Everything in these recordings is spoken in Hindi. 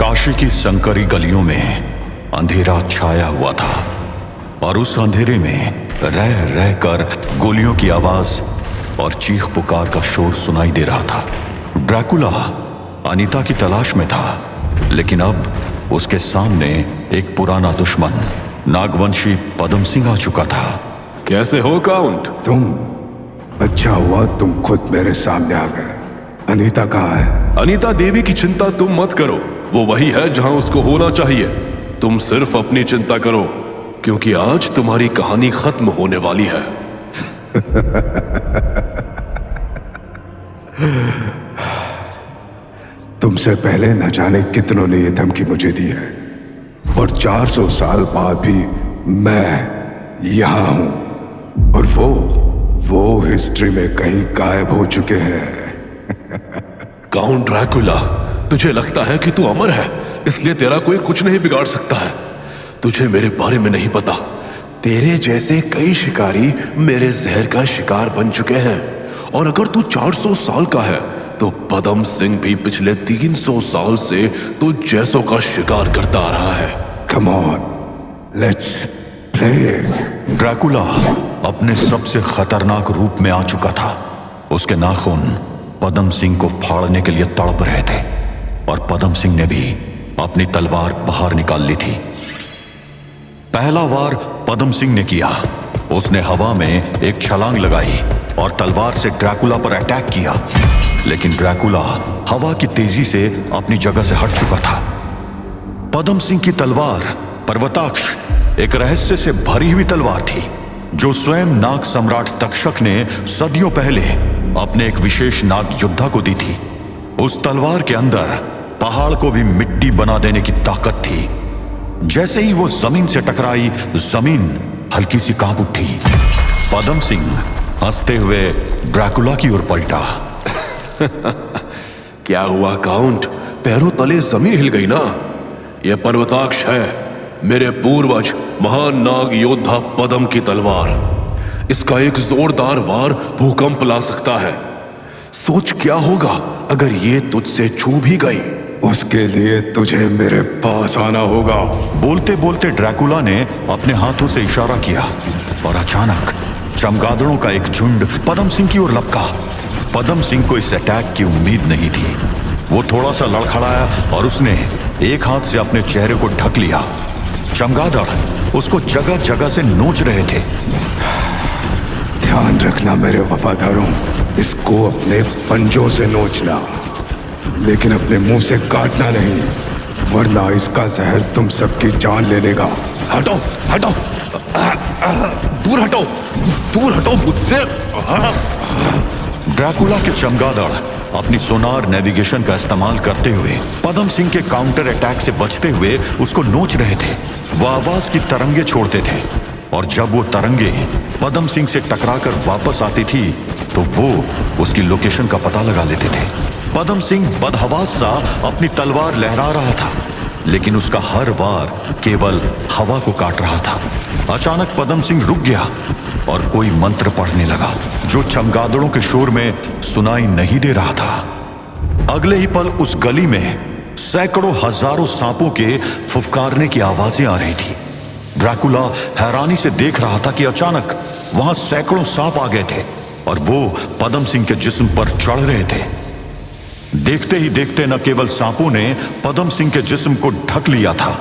काशी की संकरी गलियों में अंधेरा छाया हुआ था और उस अंधेरे में रह रह कर गोलियों की आवाज और चीख पुकार का शोर सुनाई दे रहा था। ड्रैकुला अनीता की तलाश में था, लेकिन अब उसके सामने एक पुराना दुश्मन नागवंशी पदम सिंह आ चुका था। कैसे हो काउंट? तुम? अच्छा हुआ तुम खुद मेरे सामने आ गए। अनीता कहाँ है? अनीता देवी की चिंता तुम मत करो, वो वही है जहां उसको होना चाहिए। तुम सिर्फ अपनी चिंता करो, क्योंकि आज तुम्हारी कहानी खत्म होने वाली है। तुमसे पहले न जाने कितनों ने ये धमकी मुझे दी है, और 400 साल बाद भी मैं यहां हूं, और वो हिस्ट्री में कहीं गायब हो चुके हैं। काउंट ड्रैकुला, तुझे लगता है कि तू अमर है, इसलिए तेरा कोई कुछ नहीं बिगाड़ सकता है। तुझे मेरे बारे में नहीं पता। तेरे जैसे कई शिकारी मेरे जहर का शिकार बन चुके हैं, और अगर तू 400 साल का है तो पदम सिंह भी पिछले 300 साल से तू जैसों का शिकार करता आ रहा है। Come on, let's play. Dracula अपने सबसे खतरनाक रूप में आ चुका था। उसके नाखून पदम सिंह को फाड़ने के लिए तड़प रहे थे, और पदम सिंह ने भी अपनी तलवार बाहर निकाल ली थी। पहला वार पदम सिंह ने किया। उसने हवा में एक छलांग लगाई और तलवार से ड्रैकुला पर अटैक किया, लेकिन ड्रैकुला हवा की तेजी से अपनी जगह से हट चुका था। पदम सिंह की तलवार पर्वताक्ष एक रहस्य से भरी हुई तलवार थी, जो स्वयं नाग सम्राट तक्षक ने सदियों पहले अपने एक विशेष नाग योद्धा को दी थी। उस तलवार के अंदर पहाड़ को भी मिट्टी बना देने की ताकत थी। जैसे ही वो जमीन से टकराई, जमीन हल्की सी कांप उठी। पदम सिंह हंसते हुए ड्रैकुला की ओर पलटा। क्या हुआ काउंट? पैरों तले जमीन हिल गई ना? यह पर्वताक्ष है, मेरे पूर्वज महान नाग योद्धा पदम की तलवार। इसका एक जोरदार वार भूकंप ला सकता है। सोच क्या होगा अगर ये तुझसे छू भी गई। उसके लिए तुझे मेरे पास आना होगा। बोलते बोलते ड्रैकुला ने अपने हाथों से इशारा किया, और अचानक चमगादड़ों का एक झुंड पदम सिंह की ओर लपका। पदम सिंह को इस अटैक की उम्मीद नहीं थी। वो थोड़ा सा लड़खड़ाया और उसने एक हाथ से अपने चेहरे को ढक लिया। चमगादड़ उसको जगह जगह से नोच रहे थे। ध्यान रखना मेरे वफादारों, इसको अपने पंजों से नोचना, लेकिन अपने मुंह से काटना नहीं, वरना इसका जहर तुम सबकी जान ले लेगा। हटो हटो, दूर हटो, दूर हटो मुझसे। ड्रैकुला के चमगादड़ अपनी सोनार नेविगेशन का इस्तेमाल करते हुए पदम सिंह के काउंटर अटैक से बचते हुए उसको नोच रहे थे। वह आवाज की तरंगे छोड़ते थे, और जब वो तरंगे पदम सिंह से टकराकर वापस आती थी तो वो उसकी लोकेशन का पता लगा लेते थे। पदम सिंह बदहवास सा अपनी तलवार लहरा रहा था, लेकिन उसका हर वार केवल हवा को काट रहा था। अचानक पदम सिंह रुक गया और कोई मंत्र पढ़ने लगा, जो चमगादड़ों के शोर में सुनाई नहीं दे रहा था। अगले ही पल उस गली में सैकड़ों हजारों सांपों के फुफकारने की आवाजें आ रही थी। ड्रैकुला हैरानी से देख रहा था कि अचानक वहां सैकड़ों सांप आ गए थे, और वो पदम सिंह के जिस्म पर चढ़ रहे थे। देखते ही देखते न केवल सांपों ने पदम सिंह के जिस्म को ढक लिया था,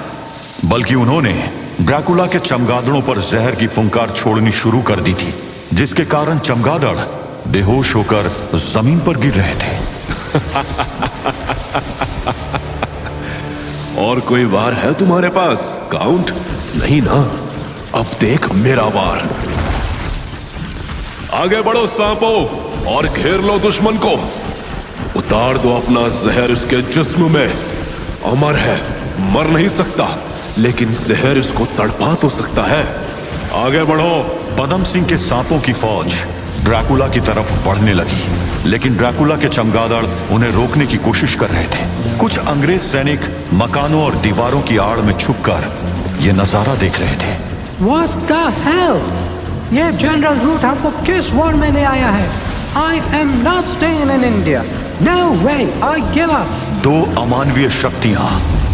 बल्कि उन्होंने ड्रैकुला के चमगादड़ों पर जहर की फुंकार छोड़नी शुरू कर दी थी, जिसके कारण चमगादड़ बेहोश होकर जमीन पर गिर रहे थे। और कोई वार है तुम्हारे पास काउंट? नहीं ना? अब देख मेरा वार। आगे बढ़ो सांपों और घेर लो दुश्मन को। उतार दो अपना जहर इसके जिस्म में। अमर है, मर नहीं सकता, लेकिन जहर इसको तड़पा तो सकता है। आगे बढ़ो। पदम सिंह के सांपों की फौज ड्रैकुला की तरफ बढ़ने लगी, लेकिन ड्रैकुला के चमगादड़ उन्हें रोकने की कोशिश कर रहे थे। कुछ अंग्रेज सैनिक मकानों और दीवारों की आड़ में छुपकर ये नजारा देख रहे थे। What the hell? ये जनरल रूट हमको किस वॉर में ले आया है? I am not staying in India. No way, I give up. दो अमानवीय शक्तियां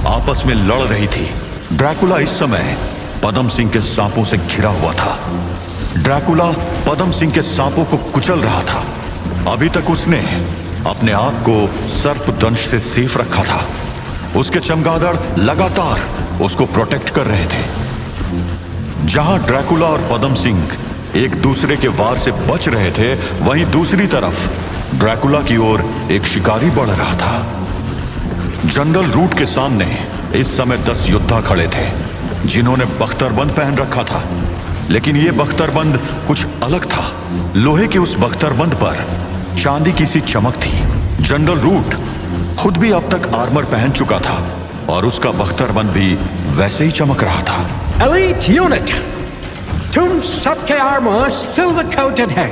आपस में लड़ रही थी। ड्रैकुला इस समय पदम सिंह के सांपों से घिरा हुआ था। ड्रैकुला पदम सिंह के सांपों को कुचल रहा था। अभी तक उसने अपने आप को सर्पदंश से सेफ रखा था। उसके चमगादड़ लगातार उसको प्रोटेक्ट कर रहे थे। जहां ड्रैकुला और पदम सिंह एक दूसरे के वार से बच रहे थे, वहीं दूसरी तरफ ड्रैकुला की ओर एक शिकारी बढ़ रहा था। जनरल रूट के सामने इस समय 10 योद्धा खड़े थे, जिन्होंने बख्तरबंद पहन रखा था। लेकिन यह बख्तरबंद कुछ अलग था। लोहे के उस बख्तरबंद पर चांदी की सी चमक थी। जनरल रूट खुद भी अब तक आर्मर पहन चुका था और उसका बख्तरबंद भी वैसे ही चमक रहा था। एलीट यूनिट, तुम सबके आर्मर सिल्वर कोटेड है।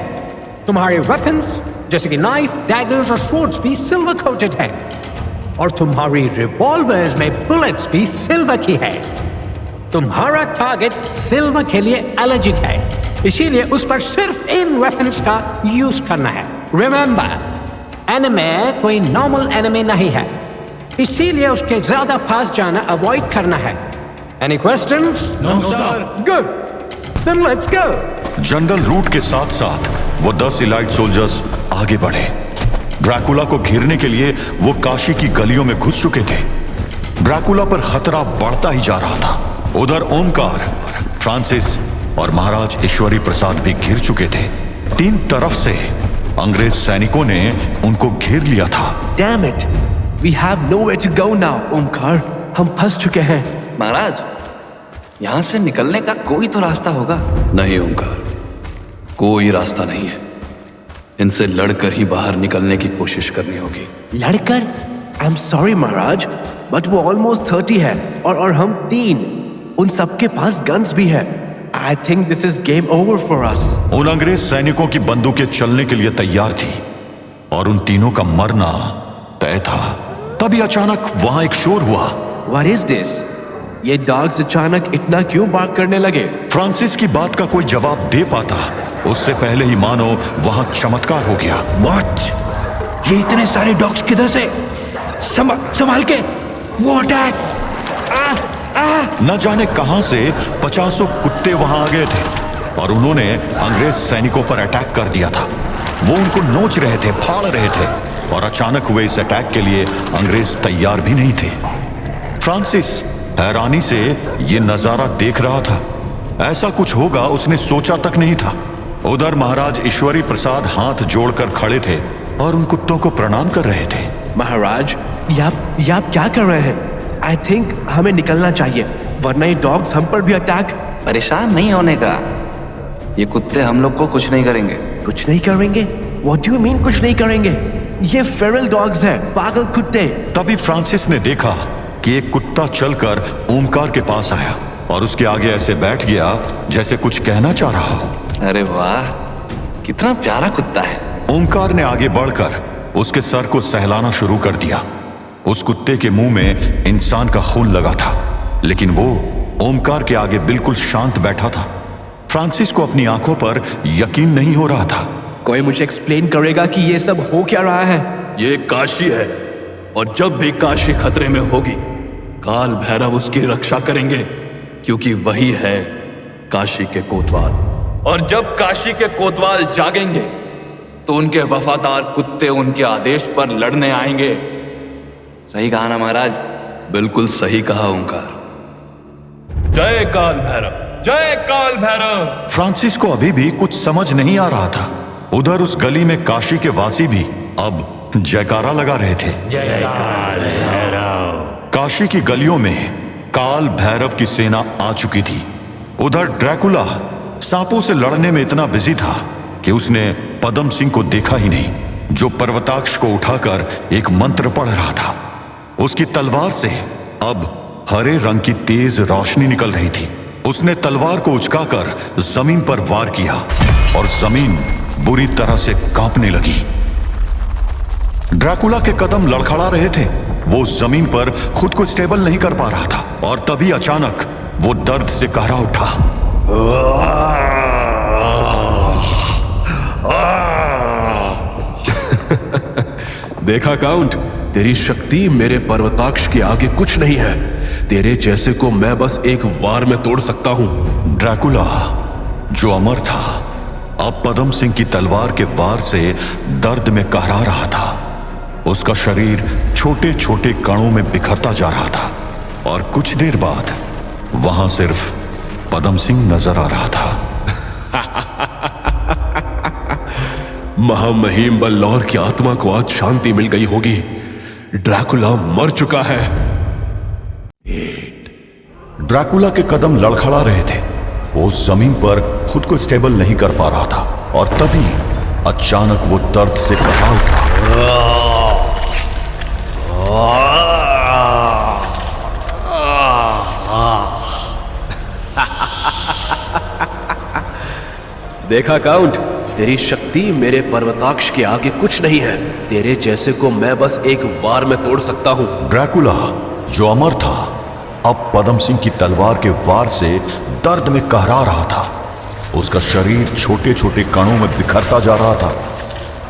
तुम्हारे वेपन्स जैसे कि नाइफ, डैगर्स और स्वॉर्ड्स भी सिल्वर कोटेड है। और तुम्हारी रिवॉल्वर्स में बुलेट्स भी सिल्वर की है। तुम्हारा टारगेट सिल्वर के लिए एलर्जिक है, इसीलिए उस पर सिर्फ इन वेपन्स का यूज करना है। रिमेंबर, एनिमे कोई नॉर्मल एनिमे नहीं है, इसीलिए उसके ज्यादा पास जाना अवॉइड करना है। Any questions? No sir. Good, then let's go. General Root के साथ साथ वो 10 इलाइट सोल्जर्स आगे बढ़े। ड्रैकुला को घेरने के लिए वो काशी की गलियों में घुस चुके थे। ड्रैकुला पर खतरा बढ़ता ही जा रहा था। उधर ओमकार, फ्रांसिस और महाराज ईश्वरी प्रसाद भी घिर चुके थे। 3 तरफ से अंग्रेज सैनिकों ने उनको घेर लिया था। Damn it! We have nowhere to go now, Omkar. हम फंस चुके हैं। महाराज, यहां से निकलने का कोई तो रास्ता होगा। नहीं ओमकार, कोई रास्ता नहीं है। इनसे लड़कर ही बाहर निकलने की कोशिश करनी होगी। लड़कर? I'm sorry महाराज, बट वो ऑलमोस्ट 30 है और हम 3। उन सबके पास गन्स भी है। I think this is game over for us. उन अंग्रेज सैनिकों की बंदूकें चलने के लिए तैयार थी और उन तीनों का मरना तय था। तभी अचानक वहां एक शोर हुआ। What is this? ये डॉग्स अचानक इतना क्यों बार्क करने लगे? फ्रांसिस की बात का कोई जवाब दे पाता उससे पहले ही मानो वहां चमत्कार हो गया। What? ये इतने सारे डॉग्स किधर से? संभाल के, वो अटैक! न जाने कहां से 50 कुत्ते वहां आ गए थे और उन्होंने अंग्रेज सैनिकों पर अटैक कर दिया था। वो उनको नोच रहे थे, फाड़ रहे थे और अचानक हुए इस अटैक के लिए अंग्रेज तैयार भी नहीं थे। फ्रांसिस हैरानी से ये नजारा देख रहा था। ऐसा कुछ होगा उसने सोचा तक नहीं था। उधर महाराज ईश्वरी प्रसाद हाथ जोड़कर खड़े थे और उन कुत्तों को प्रणाम कर रहे थे। महाराज, ये आप क्या कर रहे हैं? आई थिंक हमें निकलना चाहिए, वरना ये डॉग्स हम पर भी अटैक। परेशान नहीं होने का, ये कुत्ते हम लोग को कुछ नहीं करेंगे। कुछ नहीं करेंगे? What do you mean कुछ नहीं करेंगे? ये फेरल डॉग्स हैं, पागल कुत्ते। तभी फ्रांसिस ने देखा कि एक कुत्ता चलकर ओमकार के पास आया और उसके आगे ऐसे बैठ गया जैसे कुछ कहना चाह रहा हो। अरे वाह, कितना प्यारा कुत्ता है। ओमकार ने आगे बढ़कर उसके सर को सहलाना शुरू कर दिया। उस कुत्ते के मुंह में इंसान का खून लगा था, लेकिन वो ओमकार के आगे बिल्कुल शांत बैठा था। फ्रांसिस को अपनी आंखों पर यकीन नहीं हो रहा था। कोई मुझे एक्सप्लेन करेगा कि ये सब हो क्या रहा है? ये काशी है और जब भी काशी खतरे में होगी, काल भैरव उसकी रक्षा करेंगे, क्योंकि वही है काशी के कोतवाल। और जब काशी के कोतवाल जागेंगे तो उनके वफादार कुत्ते उनके आदेश पर लड़ने आएंगे। सही कहा ना महाराज? बिल्कुल सही कहा ओंकार। जय काल भैरव, जय काल भैरव। फ्रांसिस को अभी भी कुछ समझ नहीं आ रहा था। उधर उस गली में काशी के वासी भी अब जयकारा लगा रहे थे। जय काल भैरव। काशी की गलियों में काल भैरव की सेना आ चुकी थी। उधर ड्रैकुला सांपों से लड़ने में इतना बिजी था कि उसने पदम सिंह को देखा ही नहीं, जो पर्वताक्ष को उठाकर एक मंत्र पढ़ रहा था। उसकी तलवार से अब हरे रंग की तेज रोशनी निकल रही थी। उसने तलवार को उचकाकर जमीन पर वार किया और जमीन बुरी तरह से कांपने लगी। ड्रैकुला के कदम लड़खड़ा रहे थे। वो जमीन पर खुद को स्टेबल नहीं कर पा रहा था और तभी अचानक वो दर्द से कहरा उठा। देखा काउंट, तेरी शक्ति मेरे पर्वताक्ष के आगे कुछ नहीं है। तेरे जैसे को मैं बस एक वार में तोड़ सकता हूं। ड्रैकुला जो अमर था अब पदम सिंह की तलवार के वार से दर्द में कहरा रहा था। उसका शरीर छोटे छोटे कणों में बिखरता जा रहा था और कुछ देर बाद वहां सिर्फ पदम सिंह नजर आ रहा था। महामहिम बल्लौर की आत्मा को आज शांति मिल गई होगी। ड्रैकुला मर चुका है। ड्रैकुला के कदम लड़खड़ा रहे थे। वो जमीन पर खुद को स्टेबल नहीं कर पा रहा था और तभी अचानक वो दर्द से कहरा उठा। देखा काउंट, तेरी शक्ति मेरे पर्वताक्ष के आगे कुछ नहीं है। तेरे जैसे को मैं बस एक वार में तोड़ सकता हूं। ड्रैकुला जो अमर था अब पदम सिंह की तलवार के वार से दर्द में कहरा रहा था। उसका शरीर छोटे छोटे कणों में बिखरता जा रहा था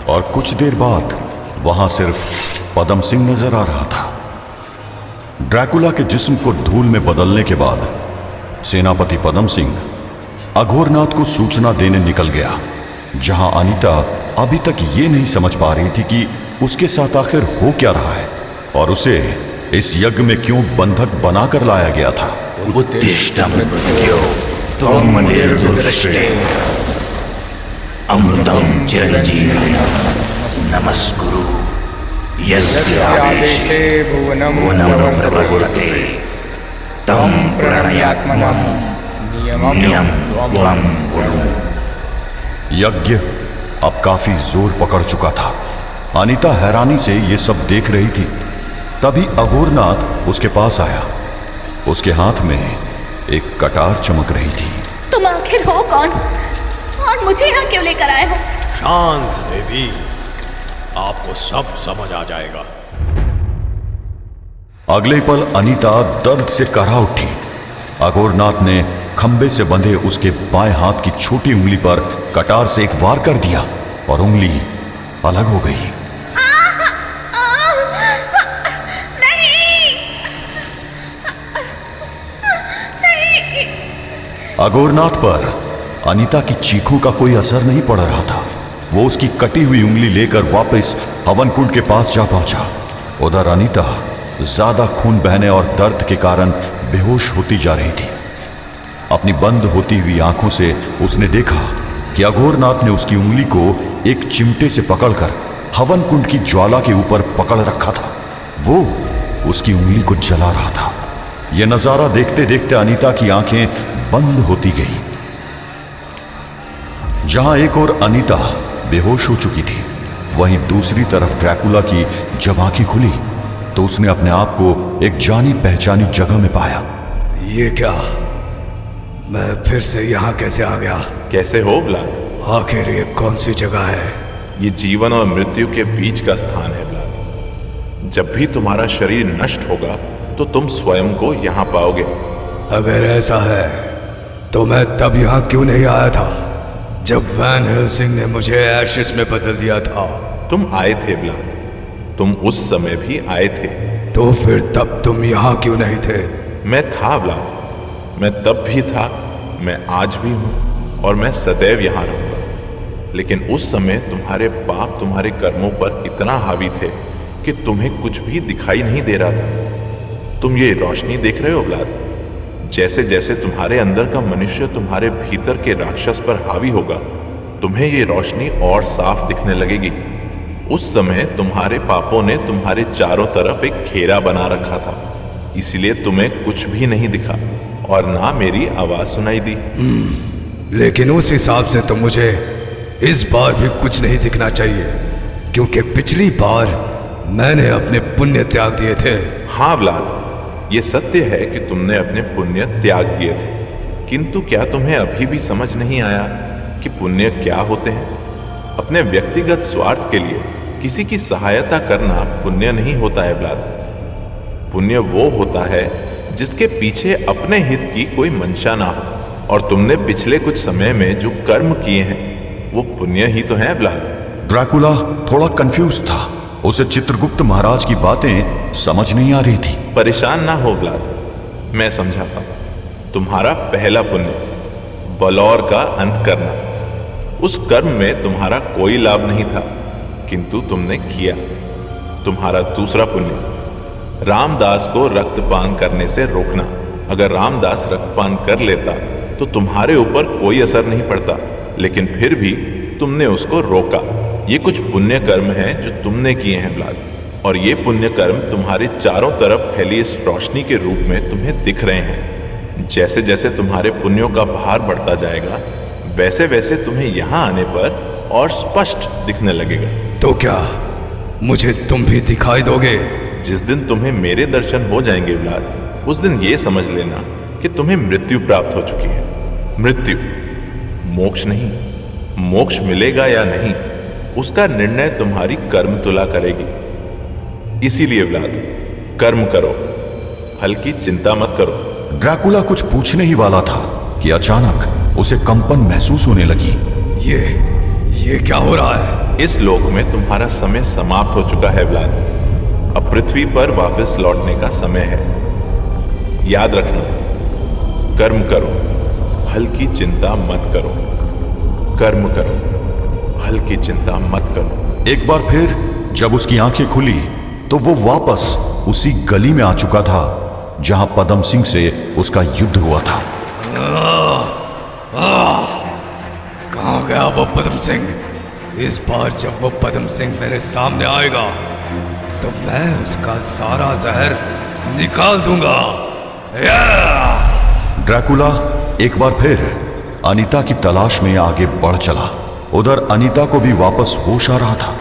और कुछ देर बाद वहां सिर्फ पदम सिंह नजर आ रहा था। ड्रैकुला के जिस्म को धूल में बदलने के बाद सेनापति पदम सिंह अघोरनाथ को सूचना देने निकल गया, जहां अनीता अभी तक ये नहीं समझ पा रही थी कि उसके साथ आखिर हो क्या रहा है और उसे इस यज्ञ में क्यों बंधक बनाकर लाया गया था। उत्तिष्ठं मृत्यो त्वं निर्दुष्टे अमृतं चिरंजीवी नमस्कुरु यस्य आवेशे भुवनं प्रवर्तते तं प्रणयात्मनं नियमं त्वं गुरु। यज्ञ अब काफी जोर पकड़ चुका था। अनीता हैरानी से ये सब देख रही थी। तभी अघोरनाथ उसके पास आया। उसके हाथ में एक कटार चमक रही थी। तुम आखिर हो कौन और मुझे यहाँ क्यों लेकर आए हो? शांत देवी, आपको सब समझ आ जाएगा। अगले पल अनीता दर्द से कहरा उठी। अघोरनाथ ने खंबे से बंधे उसके बाएं हाथ की छोटी उंगली पर कटार से एक वार कर दिया और उंगली अलग हो गई। अघोरनाथ पर अनीता की चीखों का कोई असर नहीं पड़ रहा था। वो उसकी कटी हुई उंगली लेकर वापस हवन कुंड के पास जा पहुंचा। उधर अनीता ज्यादा खून बहने और दर्द के कारण बेहोश होती जा रही थी। अपनी बंद होती हुई आंखों से उसने देखा कि अघोरनाथ ने उसकी उंगली को एक चिमटे से पकड़कर हवन कुंड की ज्वाला के ऊपर पकड़ रखा था। वो उसकी उंगली को जला रहा था। यह नजारा देखते देखते अनीता की आंखें बंद होती गई। जहां एक और अनीता बेहोश हो चुकी थी, वहीं दूसरी तरफ ड्रैकुला की जब आंखें खुली तो उसने अपने आप को एक जानी पहचानी जगह में पाया। ये क्या? मैं फिर से यहाँ कैसे आ गया? कैसे हो व्लाद? आखिर ये कौन सी जगह है? ये जीवन और मृत्यु के बीच का स्थान है व्लाद। जब भी तुम्हारा शरीर नष्ट होगा तो तुम स्वयं को यहाँ पाओगे। अगर ऐसा है तो मैं तब यहाँ क्यों नहीं आया था जब वैन हेल्सिंग ने मुझे एशेस में बदल दिया था? तुम आए थे व्लाद, तुम उस समय भी आए थे। तो फिर तब तुम यहाँ क्यों नहीं थे? मैं था व्लाद, मैं तब भी था, मैं आज भी हूँ और मैं सदैव यहाँ रहूंगा। लेकिन उस समय तुम्हारे पाप तुम्हारे कर्मों पर इतना हावी थे कि तुम्हें कुछ भी दिखाई नहीं दे रहा था। तुम ये रोशनी देख रहे हो व्लाद? जैसे जैसे तुम्हारे अंदर का मनुष्य तुम्हारे भीतर के राक्षस पर हावी होगा, तुम्हें ये रोशनी और साफ दिखने लगेगी। उस समय तुम्हारे पापों ने तुम्हारे चारों तरफ एक घेरा बना रखा था, इसलिए तुम्हें कुछ भी नहीं दिखा और ना मेरी आवाज सुनाई दी। लेकिन उस हिसाब से तो मुझे इस बार भी कुछ नहीं दिखना चाहिए, क्योंकि पिछली बार मैंने अपने पुण्य त्याग दिए थे। हाँ व्लाद, ये सत्य है कि तुमने अपने पुण्य त्याग दिए थे, किंतु क्या तुम्हें अभी भी समझ नहीं आया कि पुण्य क्या होते हैं? अपने व्यक्तिगत स्वार्थ के लिए किसी की सहायता करना पुण्य नहीं होता है व्लाद। पुण्य वो होता है जिसके पीछे अपने हित की कोई मंशा ना हो, और तुमने पिछले कुछ समय में जो कर्म किए हैं वो पुण्य ही तो है व्लाद। ड्रैकुला थोड़ा कंफ्यूज था। उसे चित्रगुप्त महाराज की बातें समझ नहीं आ रही थी। परेशान ना हो व्लाद, मैं समझाता हूं। तुम्हारा पहला पुण्य बलौर का अंत करना, उस कर्म में तुम्हारा कोई लाभ नहीं था किंतु तुमने किया। तुम्हारा दूसरा पुण्य रामदास को रक्तपान करने से रोकना। अगर रामदास रक्तपान कर लेता तो तुम्हारे ऊपर कोई असर नहीं पड़ता, लेकिन फिर भी तुमने उसको रोका। ये कुछ पुण्य कर्म हैं जो तुमने किए हैं व्लाद, और ये पुण्य कर्म तुम्हारे चारों तरफ फैली इस रोशनी के रूप में तुम्हें दिख रहे हैं। जैसे जैसे तुम्हारे पुण्यों का भार बढ़ता जाएगा वैसे वैसे तुम्हें यहाँ आने पर और स्पष्ट दिखने लगेगा। तो क्या मुझे तुम भी दिखाई दोगे? जिस दिन तुम्हें मेरे दर्शन हो जाएंगे व्लाद, उस दिन ये समझ लेना कि तुम्हें मृत्यु प्राप्त हो चुकी है। मृत्यु, मोक्ष नहीं। मोक्ष मिलेगा या नहीं उसका निर्णय तुम्हारी कर्म तुला करेगी। इसीलिए व्लाद, कर्म करो, फल की चिंता मत करो। ड्रैकुला कुछ पूछने ही वाला था कि अचानक उसे कंपन महसूस होने लगी। ये क्या हो रहा है? इस लोक में तुम्हारा समय समाप्त हो चुका है व्लाद। अब पृथ्वी पर वापस लौटने का समय है। याद रखना, कर्म करो, फल की चिंता मत करो। कर्म करो, फल की चिंता मत करो। एक बार फिर जब उसकी आंखें खुली तो वो वापस उसी गली में आ चुका था जहां पदम सिंह से उसका युद्ध हुआ था। कहाँ गया वो पदम सिंह? इस बार जब वो पदम सिंह मेरे सामने आएगा तो मैं उसका सारा जहर निकाल दूंगा। ड्रैकुला एक बार फिर अनीता की तलाश में आगे बढ़ चला। उधर अनीता को भी वापस होश आ रहा था,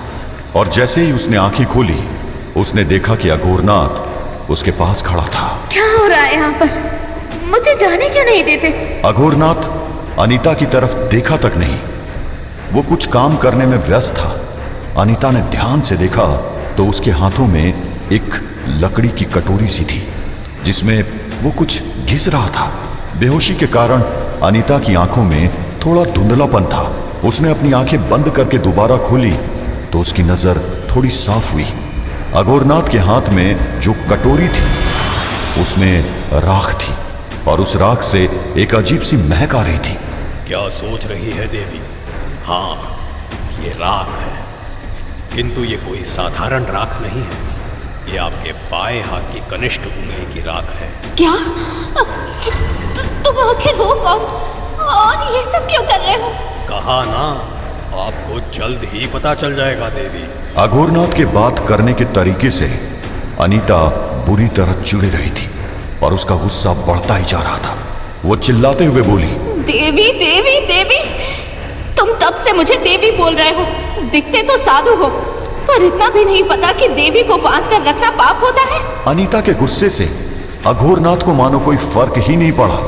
और जैसे ही उसने आंखें खोली उसने देखा कि अघोरनाथ उसके पास खड़ा था। क्या हो रहा है यहाँ पर? मुझे जाने क्यों नहीं देते? अघोरनाथ अनीता की तरफ देखा तक नहीं, वो कुछ काम करने में व्यस्त था। अनीता ने ध्यान से देखा तो उसके हाथों में एक लकड़ी की कटोरी सी थी जिसमें वो कुछ घिस रहा था। बेहोशी के कारण अनीता की आंखों में थोड़ा धुंधलापन था। उसने अपनी आंखें बंद करके दोबारा खोली तो उसकी नजर थोड़ी साफ हुई। अघोरनाथ के हाथ में जो कटोरी थी उसमें राख थी, और उस राख से एक अजीब सी महक आ रही थी। क्या सोच रही है देवी? हाँ, ये राख है, किंतु ये कोई साधारण राख नहीं है। ये आपके बाएं हाथ की कनिष्ठ उंगली की राख है। क्या? तुम आखिर हो कौन और ये सब क्यों कर रहे हो? कहा ना, आपको जल्द ही पता चल जाएगा देवी। अघोरनाथ के बात करने के तरीके से अनीता बुरी तरह चिढ़ रही थी और उसका गुस्सा बढ़ता ही जा रहा था। वो चिल्लाते हुए बोली, देवी देवी देवी, तुम तब से मुझे देवी बोल रहे हो। दिखते तो साधु हो, पर इतना भी नहीं पता कि देवी को बांध कर रखना पाप होता है। अनीता के गुस्से से अघोरनाथ को मानो कोई फर्क ही नहीं पड़ा।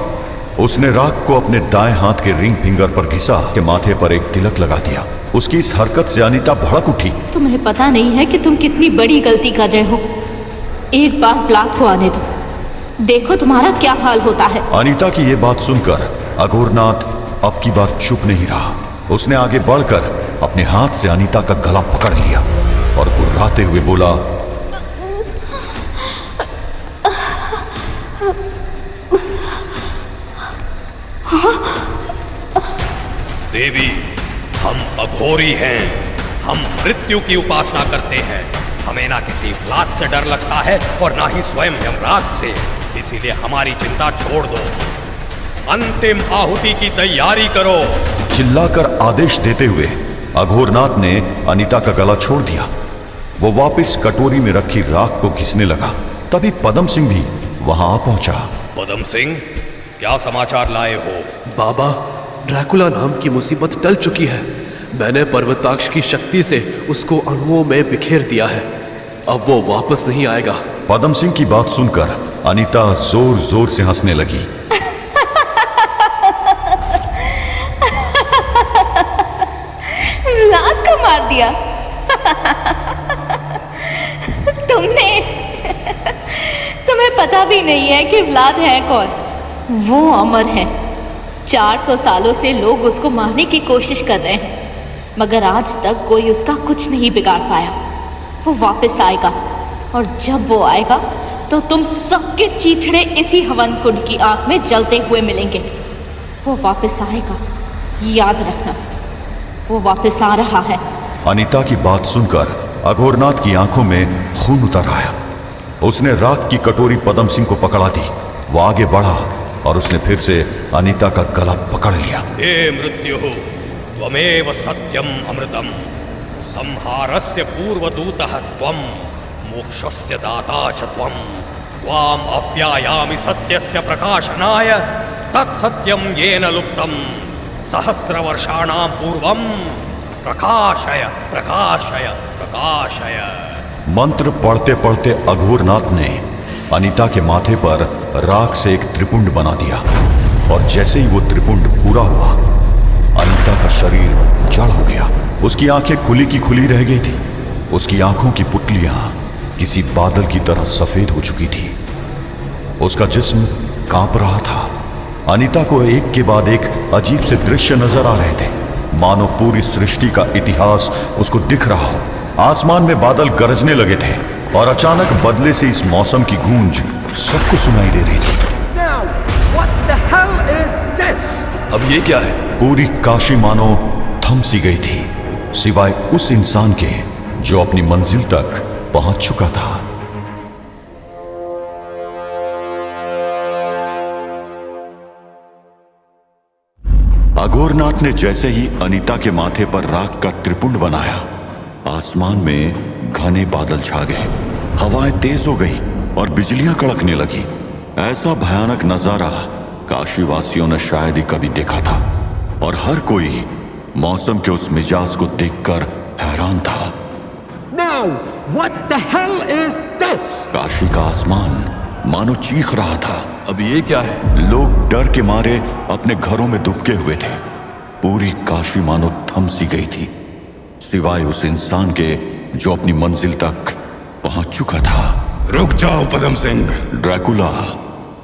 उसने राख को अपने दाएं हाथ के रिंग फिंगर पर घिसा के माथे पर एक तिलक लगा दिया। उसकी इस हरकत से अनीता भड़क उठी। तुम्हें पता नहीं है कि तुम कितनी बड़ी गलती कर रहे हो। एक बार व्लाद को आने दो, देखो तुम्हारा क्या हाल होता है। अनीता की ये बात सुनकर अघोरनाथ अब की बार चुप नहीं रहा। उसने आगे बढ़कर अपने हाथ से अनीता का गला पकड़ लिया और गुर्राते हुए बोला, देवी, हम अघोरी हैं। हम मृत्यु की उपासना करते हैं। हमें ना किसी व्लाद से डर लगता है और ना ही स्वयं यमराज से। इसीलिए हमारी चिंता छोड़ दो, अंतिम आहुति की तैयारी करो। चिल्लाकर आदेश देते हुए अघोरनाथ ने अनीता का गला छोड़ दिया। वो वापस कटोरी में रखी राख को घिसने लगा। तभी पदम सिंह भी वहां आ पहुंचा। पदम सिंह, क्या समाचार लाए हो? बाबा, ड्रैकुला नाम की मुसीबत टल चुकी है। मैंने पर्वताक्ष की शक्ति से उसको अणुओं में बिखेर दिया है। अब वो वापस नहीं आएगा। पदम सिंह की बात सुनकर अनीता जोर जोर से हंसने लगी। व्लाद को मार दिया तुम्हें पता भी नहीं है कि व्लाद है कौन। वो अमर है। 400 सालों से लोग उसको मारने की कोशिश कर रहे हैं, मगर आज तक कोई उसका कुछ नहीं बिगाड़ पाया। वो वापस आएगा, और जब वो आएगा तो तुम सबके चीथड़े इसी हवन कुंड की आग में जलते हुए मिलेंगे। वो वापस आएगा, याद रखना, वो वापस आ रहा है। अनीता की बात सुनकर अघोरनाथ की आंखों में खून उतर आया। उसने राख की कटोरी पदम सिंह को पकड़ा दी। वो आगे बढ़ा और उसने फिर से अनीता का गला पकड़ लिया। हे मृत्यु, त्वमेव सत्यम अमृतम, संहारस्य पूर्वदूतः त्वं, मोक्षस्य दाता च त्वं, त्वाम अव्यायामि सत्यस्य प्रकाशनाय, तत्सत्यम येन लुप्तम सहस्रवर्षाणां पूर्वं, प्रकाशय प्रकाशय प्रकाशय। मंत्र पढ़ते पढ़ते अघोरनाथ ने अनीता के माथे पर राख से एक त्रिपुंड बना दिया, और जैसे ही वो त्रिपुंड पूरा हुआ, अनीता का शरीर जड़ हो गया। उसकी आंखें खुली की खुली रह गई थी। उसकी आंखों की पुतलियां किसी बादल की तरह सफेद हो चुकी थी। उसका जिस्म कांप रहा था। अनीता को एक के बाद एक अजीब से दृश्य नजर आ रहे थे, मानो पूरी सृष्टि का इतिहास उसको दिख रहा हो। आसमान में बादल गरजने लगे थे, और अचानक बदले से इस मौसम की गूंज सबको सुनाई दे रही थी। Now, what the hell is this? अब ये क्या है? पूरी काशी मानो थम सी गई थी, सिवाय उस इंसान के जो अपनी मंजिल तक पहुंच चुका था। अघोरनाथ ने जैसे ही अनीता के माथे पर राख का त्रिपुंड बनाया, आसमान में घने बादल छा गए, हवाएं तेज हो गई और बिजलियां कड़कने लगी। ऐसा भयानक नजारा काशीवासियों ने शायद ही कभी देखा था, और हर कोई मौसम के उस मिजाज को देखकर हैरान था। Now, what the hell is this? Kashi का आसमान मानो चीख रहा था। अब ये क्या है? लोग डर के मारे अपने घरों में दुबके हुए थे। पूरी काशी मानो थम सी गई थी, सिवाय उस इंसान के जो अपनी मंजिल तक पहुंच चुका था। रुक जाओ पदम सिंह। ड्रैकुला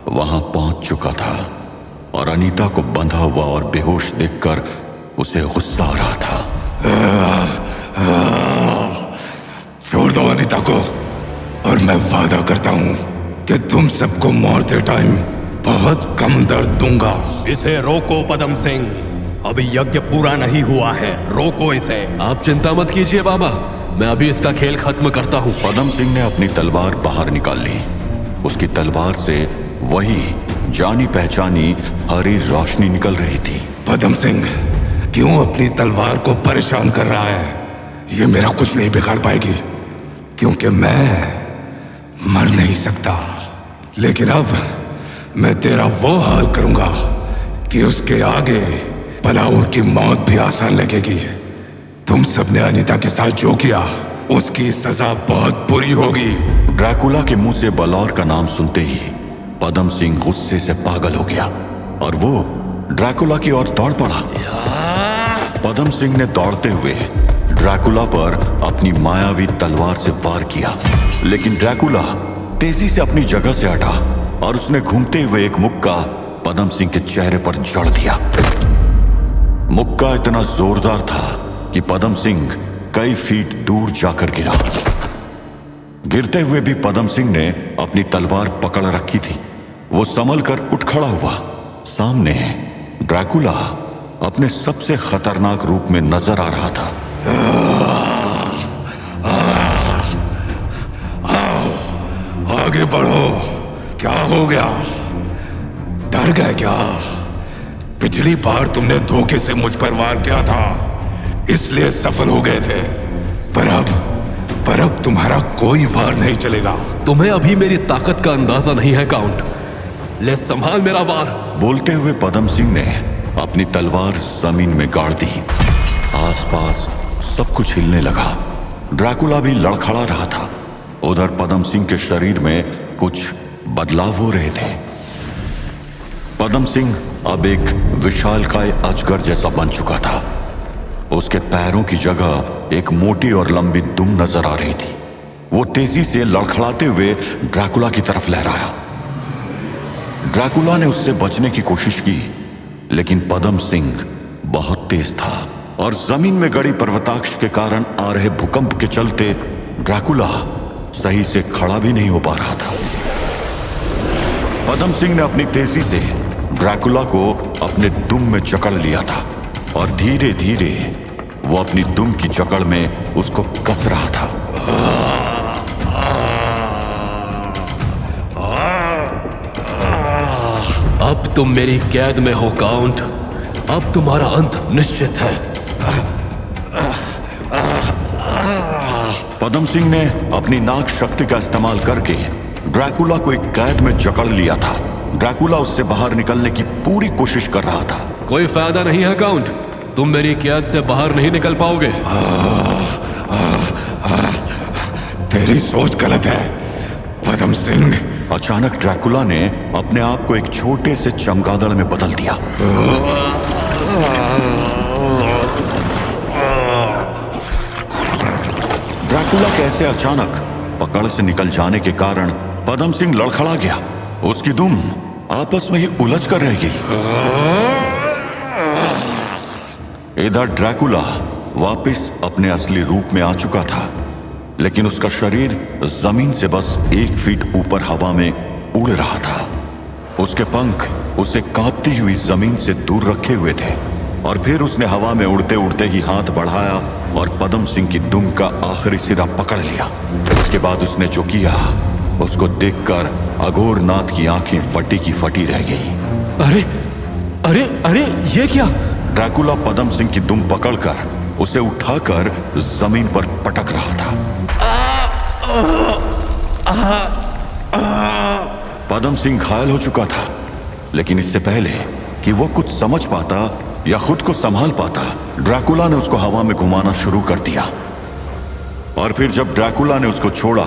वहां पहुंच चुका था, और अनीता को बंधा हुआ और बेहोश देखकर उसे गुस्सा आ रहा था। छोड़ दो अनीता को, और मैं वादा करता हूं कि तुम सबको मरते टाइम बहुत कम दर्द दूंगा। इसे रोको पदम सिंह, अभी यज्ञ पूरा नहीं हुआ है, रोको इसे। आप चिंता मत कीजिए बाबा, मैं अभी इसका खेल खत्म करता हूँ। पदम सिंह ने अपनी तलवार बाहर निकाल ली। उसकी तलवार से वही जानी पहचानी हरी रोशनी निकल रही थी। पदम सिंह क्यों अपनी तलवार को परेशान कर रहा है? ये मेरा कुछ नहीं बिगाड़ पाएगी, क्योंकि मैं मर नहीं सकता। लेकिन अब मैं तेरा वो हाल करूंगा कि उसके आगे पलाऊर की मौत भी आसान लगेगी। तुम सबने अनीता के साथ जो किया, उसकी सजा बहुत बुरी होगी। ड्रैकुला के मुंह से बलौर का नाम सुनते ही पदम सिंह गुस्से से पागल हो गया, और वो ड्रैकुला की ओर दौड़ पड़ा। पदम सिंह ने दौड़ते हुए ड्रैकुला पर अपनी मायावी तलवार से वार किया, लेकिन ड्रैकुला तेजी से अपनी जगह से हटा, और उसने घूमते हुए एक मुक्का पदम सिंह के चेहरे पर जड़ दिया। मुक्का इतना जोरदार था कि पदम सिंह कई फीट दूर जाकर गिरा। गिरते हुए भी पदम सिंह ने अपनी तलवार पकड़ रखी थी। वो संभल कर उठ खड़ा हुआ। सामने ड्रैकुला अपने सबसे खतरनाक रूप में नजर आ रहा था। आओ, आगे बढ़ो। क्या हो गया? डर गए क्या? पिछली बार तुमने धोखे से मुझ पर वार किया था, इसलिए सफल हो गए थे। पर अब तुम्हारा कोई वार नहीं चलेगा। तुम्हें अभी मेरी ताकत का अंदाजा नहीं है काउंट। ले संभाल मेरा वार। बोलते हुए पदम सिंह ने अपनी तलवार जमीन में गाड़ दी। आसपास सब कुछ हिलने लगा। ड्रैकुला भी लड़खड़ा रहा था। उधर पदम सिंह के शरीर में कुछ बदलाव हो रहे थे। पदम सिंह अब एक विशालकाय अजगर जैसा बन चुका था। उसके पैरों की जगह एक मोटी और लंबी दुम नजर आ रही थी। वो तेजी से लड़खड़ाते हुए ड्रैकुला की तरफ लहराया। ड्रैकुला ने उससे बचने की कोशिश की, लेकिन पदम सिंह बहुत तेज था, और जमीन में गड़ी पर्वताक्ष के कारण आ रहे भूकंप के चलते ड्रैकुला सही से खड़ा भी नहीं हो पा रहा था। पदम सिंह ने अपनी तेजी से ड्रैकुला को अपने दुम में जकड़ लिया था और धीरे धीरे वो अपनी दुम की जकड़ में उसको कस रहा था। अब तुम मेरी कैद में हो काउंट। अब तुम्हारा अंत निश्चित है। पदम सिंह ने अपनी नाक शक्ति का इस्तेमाल करके ड्रैकुला को एक कैद में जकड़ लिया था। ड्रैकुला उससे बाहर निकलने की पूरी कोशिश कर रहा था। कोई फायदा नहीं है काउंट, तुम मेरी कैद से बाहर नहीं निकल पाओगे। तेरी सोच गलत है पदम सिंह। अचानक ड्रैकुला ने अपने आप को एक छोटे से चमगादड़ में बदल दिया। ड्रैकुला के ऐसे अचानक पकड़ से निकल जाने के कारण पदम सिंह लड़खड़ा गया। उसकी दुम आपस में ही उलझ कर रह गई। इधर ड्रैकुला वापस अपने असली रूप में आ चुका था, लेकिन उसका शरीर जमीन से बस 1 फीट ऊपर हवा में उड़ रहा था। उसके पंख उसे कांपती हुई जमीन से दूर रखे हुए थे और फिर उसने हवा में उड़ते उड़ते ही हाथ बढ़ाया और पदम सिंह की दुम का आखिरी सिरा पकड़ लिया। उसके बाद उसने जो किया उसको देखकर अघोरनाथ की आंखें फटी की फटी रह गई। अरे अरे अरे ये क्या? ड्रैकुला पदम सिंह की दुम पकड़कर उसे उठाकर जमीन पर पटक रहा था। पदम सिंह घायल हो चुका था, लेकिन इससे पहले कि वो कुछ समझ पाता या खुद को संभाल पाता, ड्रैकुला ने उसको हवा में घुमाना शुरू कर दिया। और फिर जब ड्रैकुला ने उसको छोड़ा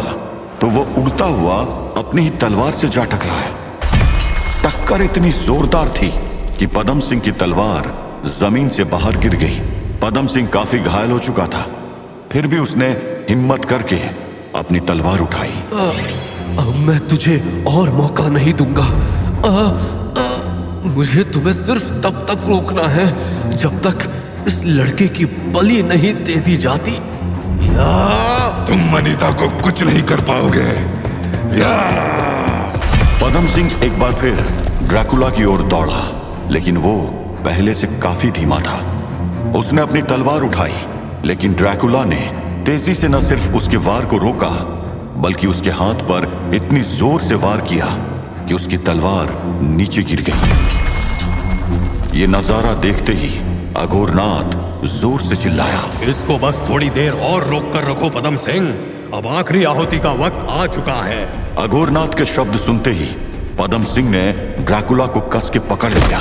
तो वो उड़ता हुआ अपनी ही तलवार से जा टकराया। टक्कर इतनी जोरदार थी कि पदम सिंह की तलवार जमीन से बाहर गिर गई। पदम सिंह काफी घायल हो चुका था, फिर भी उसने हिम्मत करके अपनी तलवार उठाई। अब मैं तुझे और मौका नहीं दूंगा। मुझे तुम्हें सिर्फ तब तक रोकना है जब तक इस लड़के की बलि नहीं दे दी जाती। तुम अनीता को कुछ नहीं कर पाओगे। पदम सिंह एक बार फिर ड्रैकुला की ओर दौड़ा, लेकिन वो पहले से काफी धीमा था। उसने अपनी तलवार उठाई, लेकिन ड्रैकुला ने तेजी से न सिर्फ उसके वार को रोका, बल्कि उसके हाथ पर इतनी जोर से वार किया कि उसकी तलवार नीचे गिर गई। ये नजारा देखते ही अघोरनाथ जोर से चिल्लाया, इसको बस थोड़ी देर और रोक कर रखो पदम सिंह, अब आखिरी आहुति का वक्त आ चुका है। अघोरनाथ के शब्द सुनते ही पदम सिंह ने ड्रैकुला को कस के पकड़ लिया।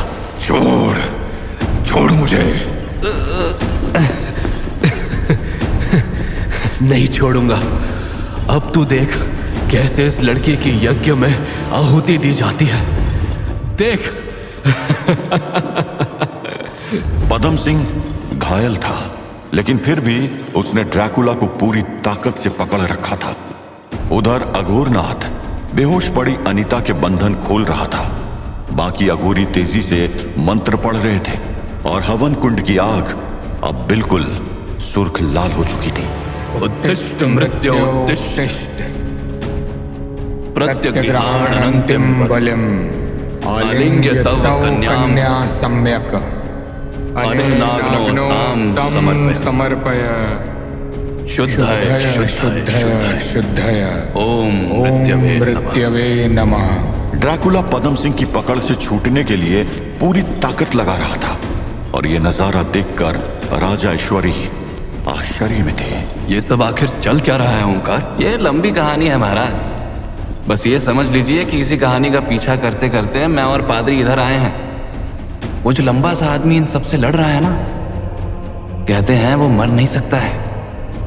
छोड़ मुझे। नहीं छोड़ूंगा। अब तू देख कैसे इस लड़की की यज्ञ में आहुति दी जाती है। देख। पदम सिंह घायल था, लेकिन फिर भी उसने ड्रैकुला को पूरी ताकत से पकड़ रखा था। उधर अघोरनाथ बेहोश पड़ी अनीता के बंधन खोल रहा था। बाकी अघोरी तेजी से मंत्र पढ़ रहे थे और हवन कुंड की आग अब बिल्कुल सुर्ख लाल हो चुकी थी। उत्तिष्ठ मृत्योत्तिष्ठ प्रत्यग्रहण अनंतिम बलिम आलिंग्य तव कन्या सम्यक अनुनाग्नो ताम समर्पय शुद्धय शुद्धय शुद्धय शुद्धय ओम मृत्यवे नमः। ड्रैकुला पदम सिंह की पकड़ से छूटने के लिए पूरी ताकत लगा रहा था और यह नजारा देखकर राजा ऐश्वरी आश्चर्य में थे। ये सब आखिर चल क्या रहा है ओंकार? ये लंबी कहानी है महाराज, बस ये समझ लीजिए कि इसी कहानी का पीछा करते करते मैं और पादरी इधर आए हैं। वो जो लंबा सा आदमी इन सबसे लड़ रहा है ना, कहते हैं वो मर नहीं सकता है,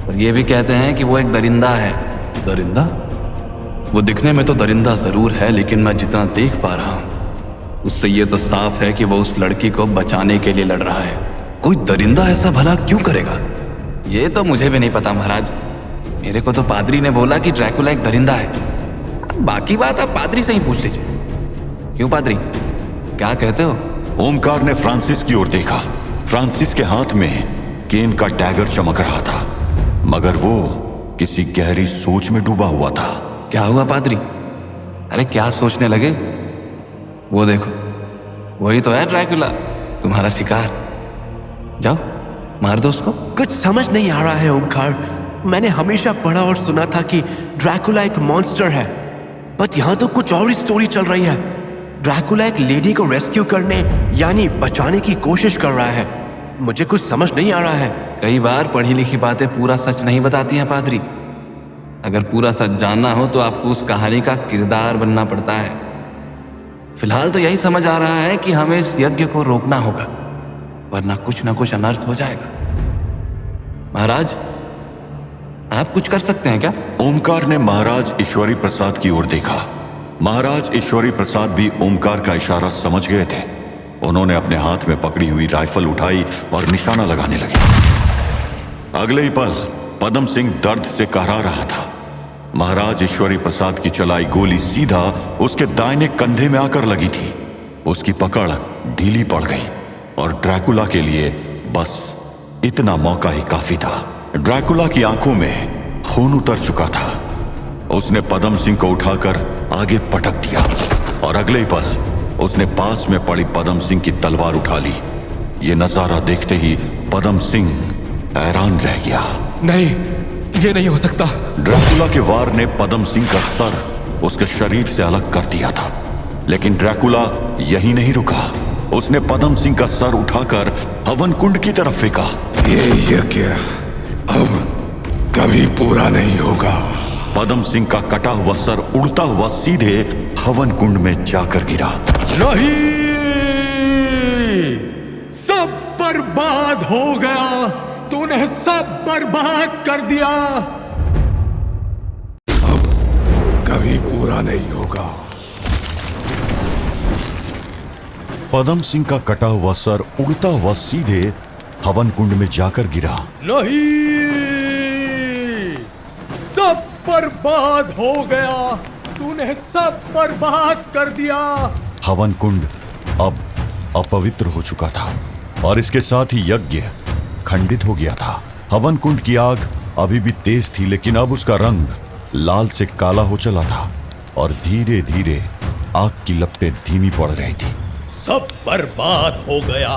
और ये भी कहते हैं कि वो एक दरिंदा है। दरिंदा? वो दिखने में तो दरिंदा जरूर है, लेकिन मैं जितना देख पा रहा हूं उससे ये तो साफ है कि वो उस लड़की को बचाने के लिए लड़ रहा है। कोई दरिंदा ऐसा भला क्यों करेगा? ये तो मुझे भी नहीं पता महाराज। मेरे को तो पादरी ने बोला कि ड्रैकुला एक दरिंदा है। बाकी बात आप पादरी से ही पूछ लीजिए। क्यों पादरी, क्या कहते हो? ओमकार ने फ्रांसिस की ओर देखा। फ्रांसिस के हाथ में केन का डैगर चमक रहा था, मगर वो किसी गहरी सोच में डूबा हुआ था। क्या हुआ पादरी? अरे क्या सोचने लगे? वो देखो, वही तो है ड्रैकुला, तुम्हारा शिकार। जाओ मार दो उसको। कुछ समझ नहीं आ रहा है ओमकार। मैंने हमेशा पढ़ा और सुना था कि ड्रैकुला एक मॉन्स्टर है, बट यहाँ तो कुछ और ही स्टोरी चल रही है। ड्रैकुला एक लेडी को रेस्क्यू करने यानी बचाने की कोशिश कर रहा है। मुझे कुछ समझ नहीं आ रहा है। कई बार पढ़ी लिखी बातें पूरा सच नहीं बताती हैं पादरी। अगर पूरा सच जानना हो तो आपको उस कहानी का किरदार बनना पड़ता है। फिलहाल तो यही समझ आ रहा है कि हमें इस यज्ञ को रोकना होगा, वरना कुछ ना कुछ अनर्थ हो जाएगा। महाराज, आप कुछ कर सकते हैं क्या? ओमकार ने महाराज ईश्वरी प्रसाद की ओर देखा। महाराज ईश्वरी प्रसाद भी ओमकार का इशारा समझ गए थे। उन्होंने अपने हाथ में पकड़ी हुई राइफल उठाई और निशाना लगाने लगे। अगले ही पल पदम सिंह दर्द से कहरा रहा था। महाराज ईश्वरी प्रसाद की चलाई गोली सीधा उसके दाहिने कंधे में आकर लगी थी। उसकी पकड़ ढीली पड़ गई और ड्रैकुला के लिए बस इतना मौका ही काफी था। ड्रैकुला की आंखों में खून उतर चुका था। उसने पदम सिंह को उठाकर आगे पटक दिया और अगले ही पल उसने पास में पड़ी पदम सिंह की तलवार उठा ली। ये नजारा देखते ही पदम सिंह हैरान रह गया। नहीं, ये नहीं हो सकता। ड्रैकुला के वार ने पदम सिंह का सर उसके शरीर से अलग कर दिया था, लेकिन ड्रैकुला यही नहीं रुका। उसने पदम सिंह का सर उठाकर हवन कुंड की तरफ फेंका। ये यज्ञ अब कभी पूरा नहीं होगा। पदम सिंह का कटा हुआ सर उड़ता हुआ सीधे हवन कुंड में जाकर गिरा। नहीं, सब बर्बाद हो गया। तूने सब बर्बाद कर दिया। अब कभी पूरा नहीं होगा। पदम सिंह का कटा हुआ सर उड़ता हुआ सीधे हवन कुंड में जाकर गिरा। नहीं, सब बर्बाद हो गया। तूने सब बर्बाद कर दिया। हवन कुंड अब अपवित्र हो चुका था और इसके साथ ही यज्ञ खंडित हो गया था। हवन कुंड की आग अभी भी तेज थी, लेकिन अब उसका रंग लाल से काला हो चला था और धीरे धीरे आग की लपटें धीमी पड़ रही थी। सब बर्बाद हो गया,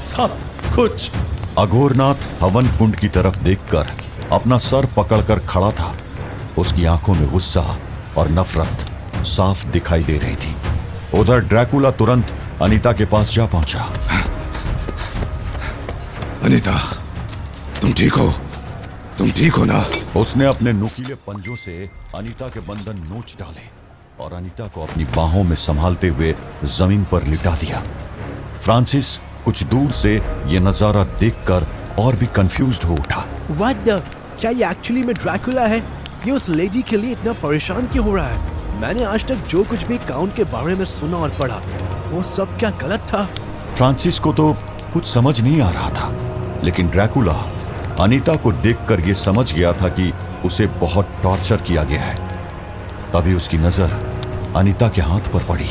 सब कुछ। अघोरनाथ हवन कुंड की तरफ देखकर अपना सर पकड़कर खड़ा था। उसकी आंखों में गुस्सा और नफरत साफ दिखाई दे रही थी। उधर ड्रैकुला तुरंत अनीता के पास जा पहुंचा। अनीता, तुम ठीक हो? तुम ठीक हो ना? उसने अपने नुकीले पंजों से अनीता के बंधन नोच डाले और अनीता को अपनी बाहों में संभालते हुए जमीन पर लिटा दिया। फ्रांसिस कुछ दूर से यह नजारा देखकर और भी कंफ्यूज्ड हो उठा। What the? क्या ये एक्चुअली में ड्रैकुला है? ये उस लेडी के लिए इतना परेशान क्यों हो रहा है? मैंने आज तक जो कुछ भी काउंट के बारे में सुना और पढ़ा, वो सब क्या गलत था? फ्रांसिस को तो कुछ समझ नहीं आ रहा था, लेकिन ड्रैकुला अनीता को देखकर यह समझ गया था कि उसे बहुत टॉर्चर किया गया है। तभी उसकी नजर अनीता के हाथ पर पड़ी।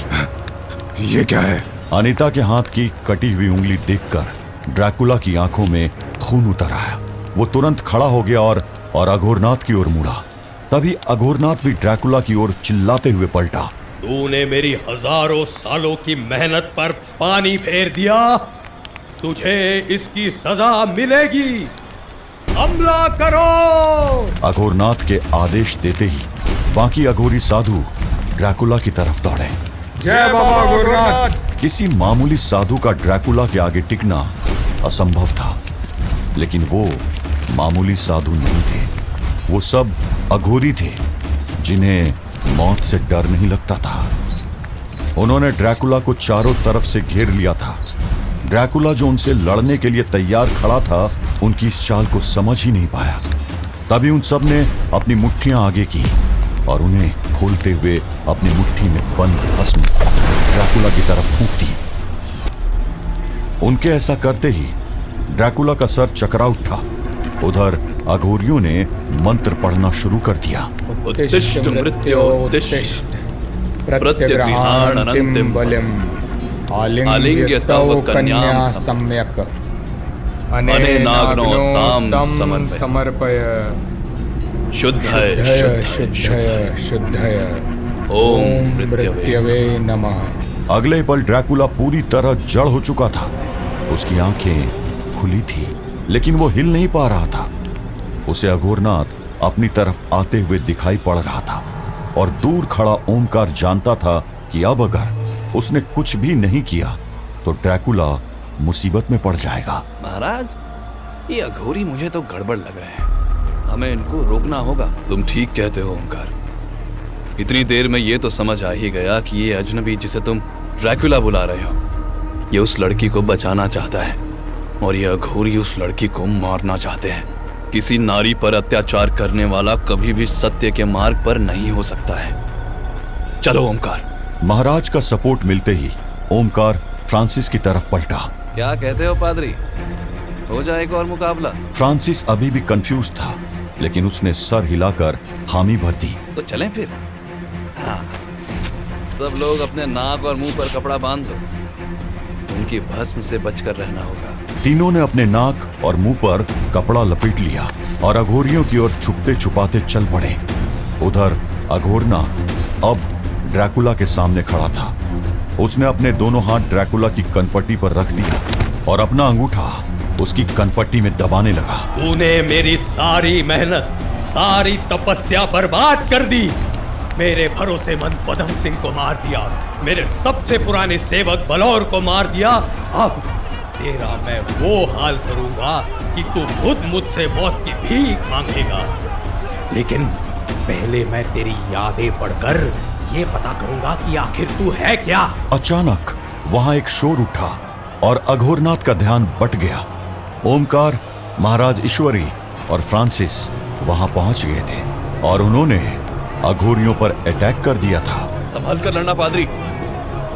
ये क्या है? अनीता के हाथ की कटी हुई उंगली देखकर ड्रैकुला की आंखों में खून उतर आया। वो तुरंत खड़ा हो गया और अघोरनाथ की ओर मुड़ा। तभी अघोरनाथ भी ड्रैकुला की ओर चिल्लाते हुए पलटा। तूने मेरी हजारों सालों की मेहनत पर पानी फेर दिया। तुझे इसकी सजा मिलेगी। हमला करो! अघोरनाथ के आदेश देते ही बाकी अघोरी साधु ड्रैकुला की तरफ दौड़े। जय बाबा अघोरनाथ। किसी मामूली साधु का ड्रैकुला के आगे टिकना असंभव था, लेकिन वो मामूली साधु नहीं थे। वो सब अघोरी थे जिन्हें मौत से डर नहीं लगता था। उन्होंने ड्रैकुला को चारों तरफ से घेर लिया था। ड्रैकुला जो उनसे लड़ने के लिए तैयार खड़ा था, उनकी इस चाल को समझ ही नहीं पाया। तभी उन सब ने अपनी मुट्ठियां आगे की और उन्हें खोलते हुए अपनी मुट्ठी में बंद भस्म ड्रैकुला की तरफ फूंक दी। उनके ऐसा करते ही ड्रैकुला का सर चकरा उठा। उधर अघोरियों ने मंत्र पढ़ना शुरू कर दिया। उत्तिष्ठ मृत्योत्तिष्ठ प्रत्यग्रहाणन्तिम बलिम आलिंग्य तव कन्या सम्यक अनेनाग्नो ताम समर्पय। शुद्धय शुद्धय शुद्धय ओम मृत्युवे नमः। अगले पल ड्रैकुला पूरी तरह जड़ हो चुका था। उसकी आंखें खुली थी लेकिन वो हिल नहीं पा रहा था। उसे अघोरनाथ अपनी तरफ आते हुए दिखाई पड़ रहा था और दूर खड़ा ओमकार जानता था कि अब अगर उसने कुछ भी नहीं किया तो ड्रैकुला मुसीबत में पड़ जाएगा। महाराज, ये अघोरी मुझे तो गड़बड़ लग रहे हैं। हमें इनको रोकना होगा। तुम ठीक कहते हो ओमकार। इतनी देर में ये तो समझ आ ही गया कि ये अजनबी जिसे तुम ड्रैकुला बुला रहे हो, ये उस लड़की को बचाना चाहता है और ये अघोरी उस लड़की को मारना चाहते हैं। किसी नारी पर अत्याचार करने वाला कभी भी सत्य के मार्ग पर नहीं हो सकता है। चलो ओमकार। महाराज का सपोर्ट मिलते ही ओमकार फ्रांसिस की तरफ पलटा। क्या कहते हो पादरी, हो जाए एक और मुकाबला? फ्रांसिस अभी भी कंफ्यूज था लेकिन उसने सर हिलाकर हामी भर दी। तो चलें फिर। हाँ, सब लोग अपने नाक और मुंह पर कपड़ा बांध लो। उनकी भस्म से बचकर रहना होगा। तीनों ने अपने नाक और मुंह पर कपड़ा लपेट लिया और अघोरियों की ओर छुपते छुपाते चल पड़े। उधर अघोरनाथ अब ड्रैकुला के सामने खड़ा था। उसने अपने दोनों हाथ ड्रैकुला की कनपट्टी पर रख दिया और अपना अंगूठा उसकी कनपट्टी में दबाने लगा। तूने मेरी सारी मेहनत, सारी तपस्या बर्बाद कर दी। मेरे भरोसेमंद पदम सिंह को मार दिया, मेरे सबसे पुराने सेवक बलौर को मार दिया। अब तेरा मैं वो हाल करूंगा कि तू खुद मुझसे मौत की भीख मांगेगा। लेकिन पहले मैं तेरी यादें पढ़कर ये पता करूंगा कि आखिर तू है क्या। अचानक वहां एक शोर उठा और अघोरनाथ का ध्यान बट गया। ओमकार, महाराज ईश्वरी और फ्रांसिस वहां पहुंच गए थे और उन्होंने अघोरियों पर अटैक कर दिया था। संभल कर लड़ना पादरी।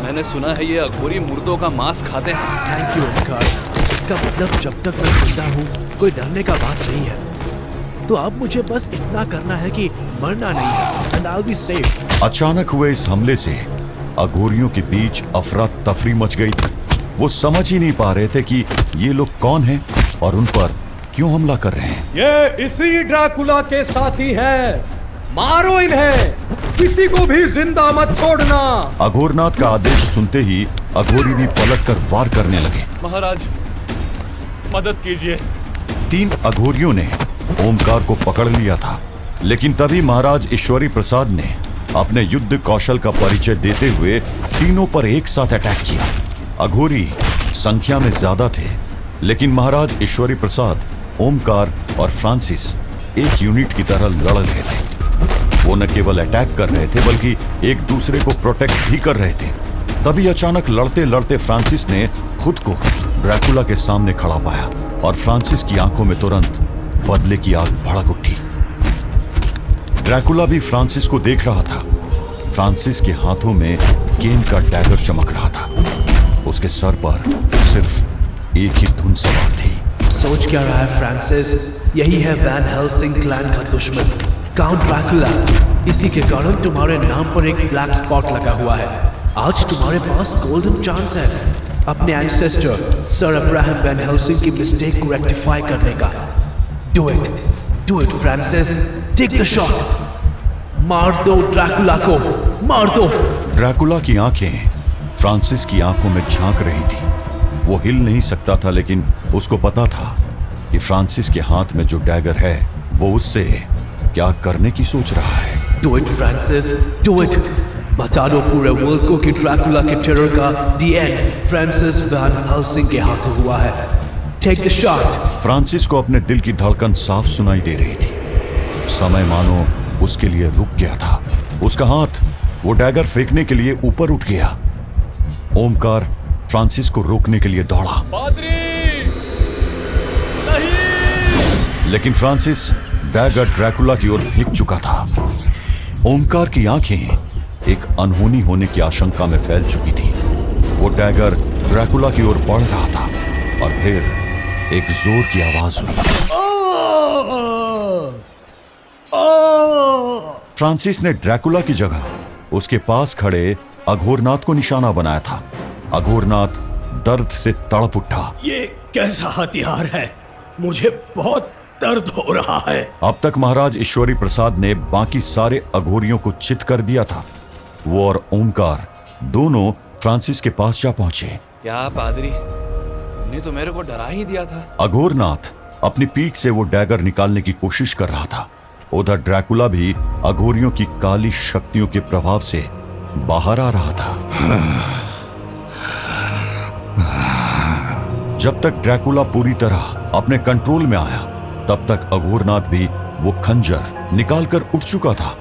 मैंने सुना है ये अघोरी मुर्दों का मांस खाते हैं। Thank you Omkar. इसका मतलब जब तक मैं जिंदा हूँ कोई डरने का बात नहीं है। तो अब मुझे बस इतना करना है कि मरना नहीं है and I'll be safe। अचानक हुए इस हमले से अघोरियों के बीच अफरा तफरी मच गई थी। वो समझ ही नहीं पा रहे थे कि ये लोग कौन हैं और उन पर क्यों हमला कर रहे हैं। ये इसी ड्रैकुला के साथी हैं, मारो इन्हें, किसी को भी जिंदा मत छोड़ना। अघोरनाथ का आदेश सुनते ही अघोरी भी पलट कर वार करने लगे। महाराज, मदद कीजिए। 3 अघोरियों ने ओमकार को पकड़ लिया था लेकिन तभी महाराज ईश्वरी प्रसाद ने अपने युद्ध कौशल का परिचय देते हुए तीनों पर एक साथ अटैक किया। अघोरी संख्या में ज्यादा थे लेकिन महाराज ईश्वरी प्रसाद, ओमकार और फ्रांसिस एक यूनिट की तरह लड़ रहे थे। वो न केवल अटैक कर रहे थे बल्कि एक दूसरे को प्रोटेक्ट भी कर रहे थे। तभी अचानक लड़ते लड़ते फ्रांसिस ने खुद को ड्रैकुला के सामने खड़ा पाया और फ्रांसिस की आंखों में तुरंत बदले की आग भड़क उठी। ड्रैकुला भी फ्रांसिस को देख रहा था। फ्रांसिस के हाथों में केन का डैगर चमक रहा था। उसके सर पर सिर्फ एक ही धुन सवार थी। सोच क्या रहा है फ्रांसिस? यही है वैन हेल्सिंग क्लैन का दुश्मन, काउंट ड्रैकुला। इसी के कारण तुम्हारे नाम पर एक ब्लैक स्पॉट लगा हुआ है। आज तुम्हारे पास गोल्डन चांस है अपने ancestor sir Abraham Van Helsing की मिस्टेक को रेक्टिफाई करने का। Do it Francis, take the shot. मार दो ड्रैकुला को, मार दो। ड्रैकुला की आंखें फ्रांसिस की आंखों में झांक रही थी। वो हिल नहीं सकता था लेकिन उसको पता था कि फ्रांसिस के हाथ में जो डैगर है वो उससे क्या करने की सोच रहा है। Do it Francis, do it. बता दो पूरे वर्ल्ड को कि ड्रैकुला के टेरर का the end Francis Van Helsing के हाथों हुआ है। Take the shot. फ्रांसिस को अपने दिल की धड़कन साफ सुनाई दे रही थी। समय मानो उसके लिए रुक गया था। उसका हाथ वो डैगर फेंकने के लिए ऊपर उठ गया। ओमकार फ्रांसिस को रोकने के लिए दौड़ा। पादरी, नहीं! लेकिन फ्रांसिस डैगर ड्रैकुला की ओर फेंक चुका था। ओमकार की आंखें एक अनहोनी होने की आशंका में फैल चुकी थी। वो डैगर ड्रैकुला की ओर बढ़ रहा था और फिर एक जोर की आवाज हुई। फ्रांसिस ने ड्रैकुला की जगह उसके पास खड़े अघोरनाथ को निशाना बनाया था। अघोरनाथ दर्द से तड़प उठा। ये कैसा हथियार है? मुझे बहुत दर्द हो रहा है। अब तक महाराज ईश्वरी प्रसाद ने बाकी सारे अघोरियों को चित कर दिया था। वो और ओमकार दोनों फ्रांसिस के पास जा पहुंचे। क्या पादरी, तुमने तो मेरे को डरा ही दिया था। अघोरनाथ अपनी पीठ से वो डैगर निकालने की कोशिश कर रहा था। उधर ड्रैकुला भी अघोरियों की काली शक्तियों के प्रभाव से बाहर आ रहा था। जब तक ड्रैकुला पूरी तरह अपने कंट्रोल में आया, तब तक अघोरनाथ भी वो खंजर निकालकर उठ चुका था।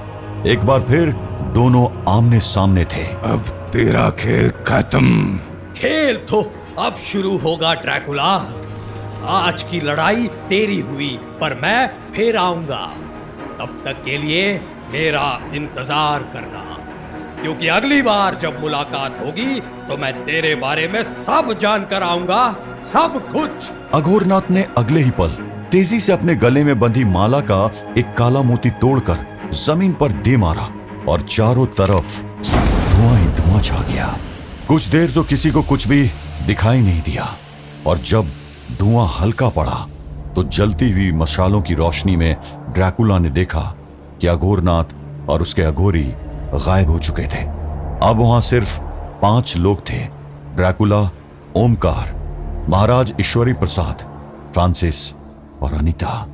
एक बार फिर दोनों आमने सामने थे। अब तेरा खेल खत्म। खेल तो अब शुरू होगा ड्रैकुला। आज की लड़ाई तेरी हुई, पर मैं फिर आऊंगा। तब तक के लिए मेरा इंतजार करना, क्योंकि अगली बार जब मुलाकात होगी तो मैं तेरे बारे में सब जानकर आऊंगा, सब कुछ। अघोरनाथ ने अगले ही पल तेजी से अपने गले में बंधी माला का एक काला मोती तोड़कर जमीन पर दे मारा और चारों तरफ धुआं ही धुआं छा गया। कुछ देर तो किसी को कुछ भी दिखाई नहीं दिया, और जब धुआं हल्का पड़ा तो जलती हुई मशालों की रोशनी में ड्रैकुला ने देखा कि अघोरनाथ और उसके अघोरी गायब हो चुके थे। अब वहां सिर्फ 5 लोग थे। ड्रैकुला, ओमकार, महाराज ईश्वरी प्रसाद, फ्रांसिस और अनीता,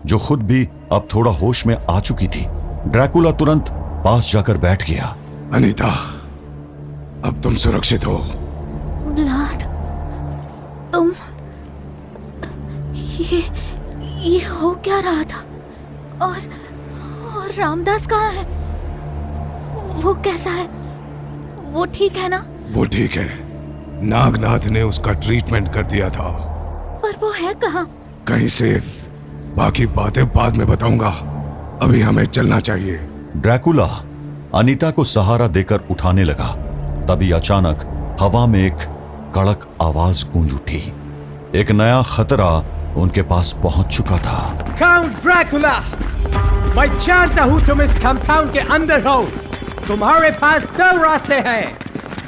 जो खुद भी अब थोड़ा होश में आ चुकी थी। ड्रैकुला तुरंत पास जाकर बैठ गया। अनीता, अब तुम सुरक्षित हो। व्लाद, तुम ये हो क्या रहा था? और रामदास कहाँ है? वो कैसा है? वो ठीक है ना? वो ठीक है। नागनाथ ने उसका ट्रीटमेंट कर दिया था। पर वो है कहाँ? कहीं सेफ। बाकी बातें बाद में बताऊंगा, अभी हमें चलना चाहिए। ड्रैकुला अनीता को सहारा देकर उठाने लगा। तभी अचानक हवा में एक कड़क आवाज गूंज उठी। एक नया खतरा उनके पास पहुंच चुका था। काउंट ड्रैकुला, मैं जानता हूं तुम इस कंपाउंड के अंदर हो। तुम्हारे पास 2 रास्ते हैं,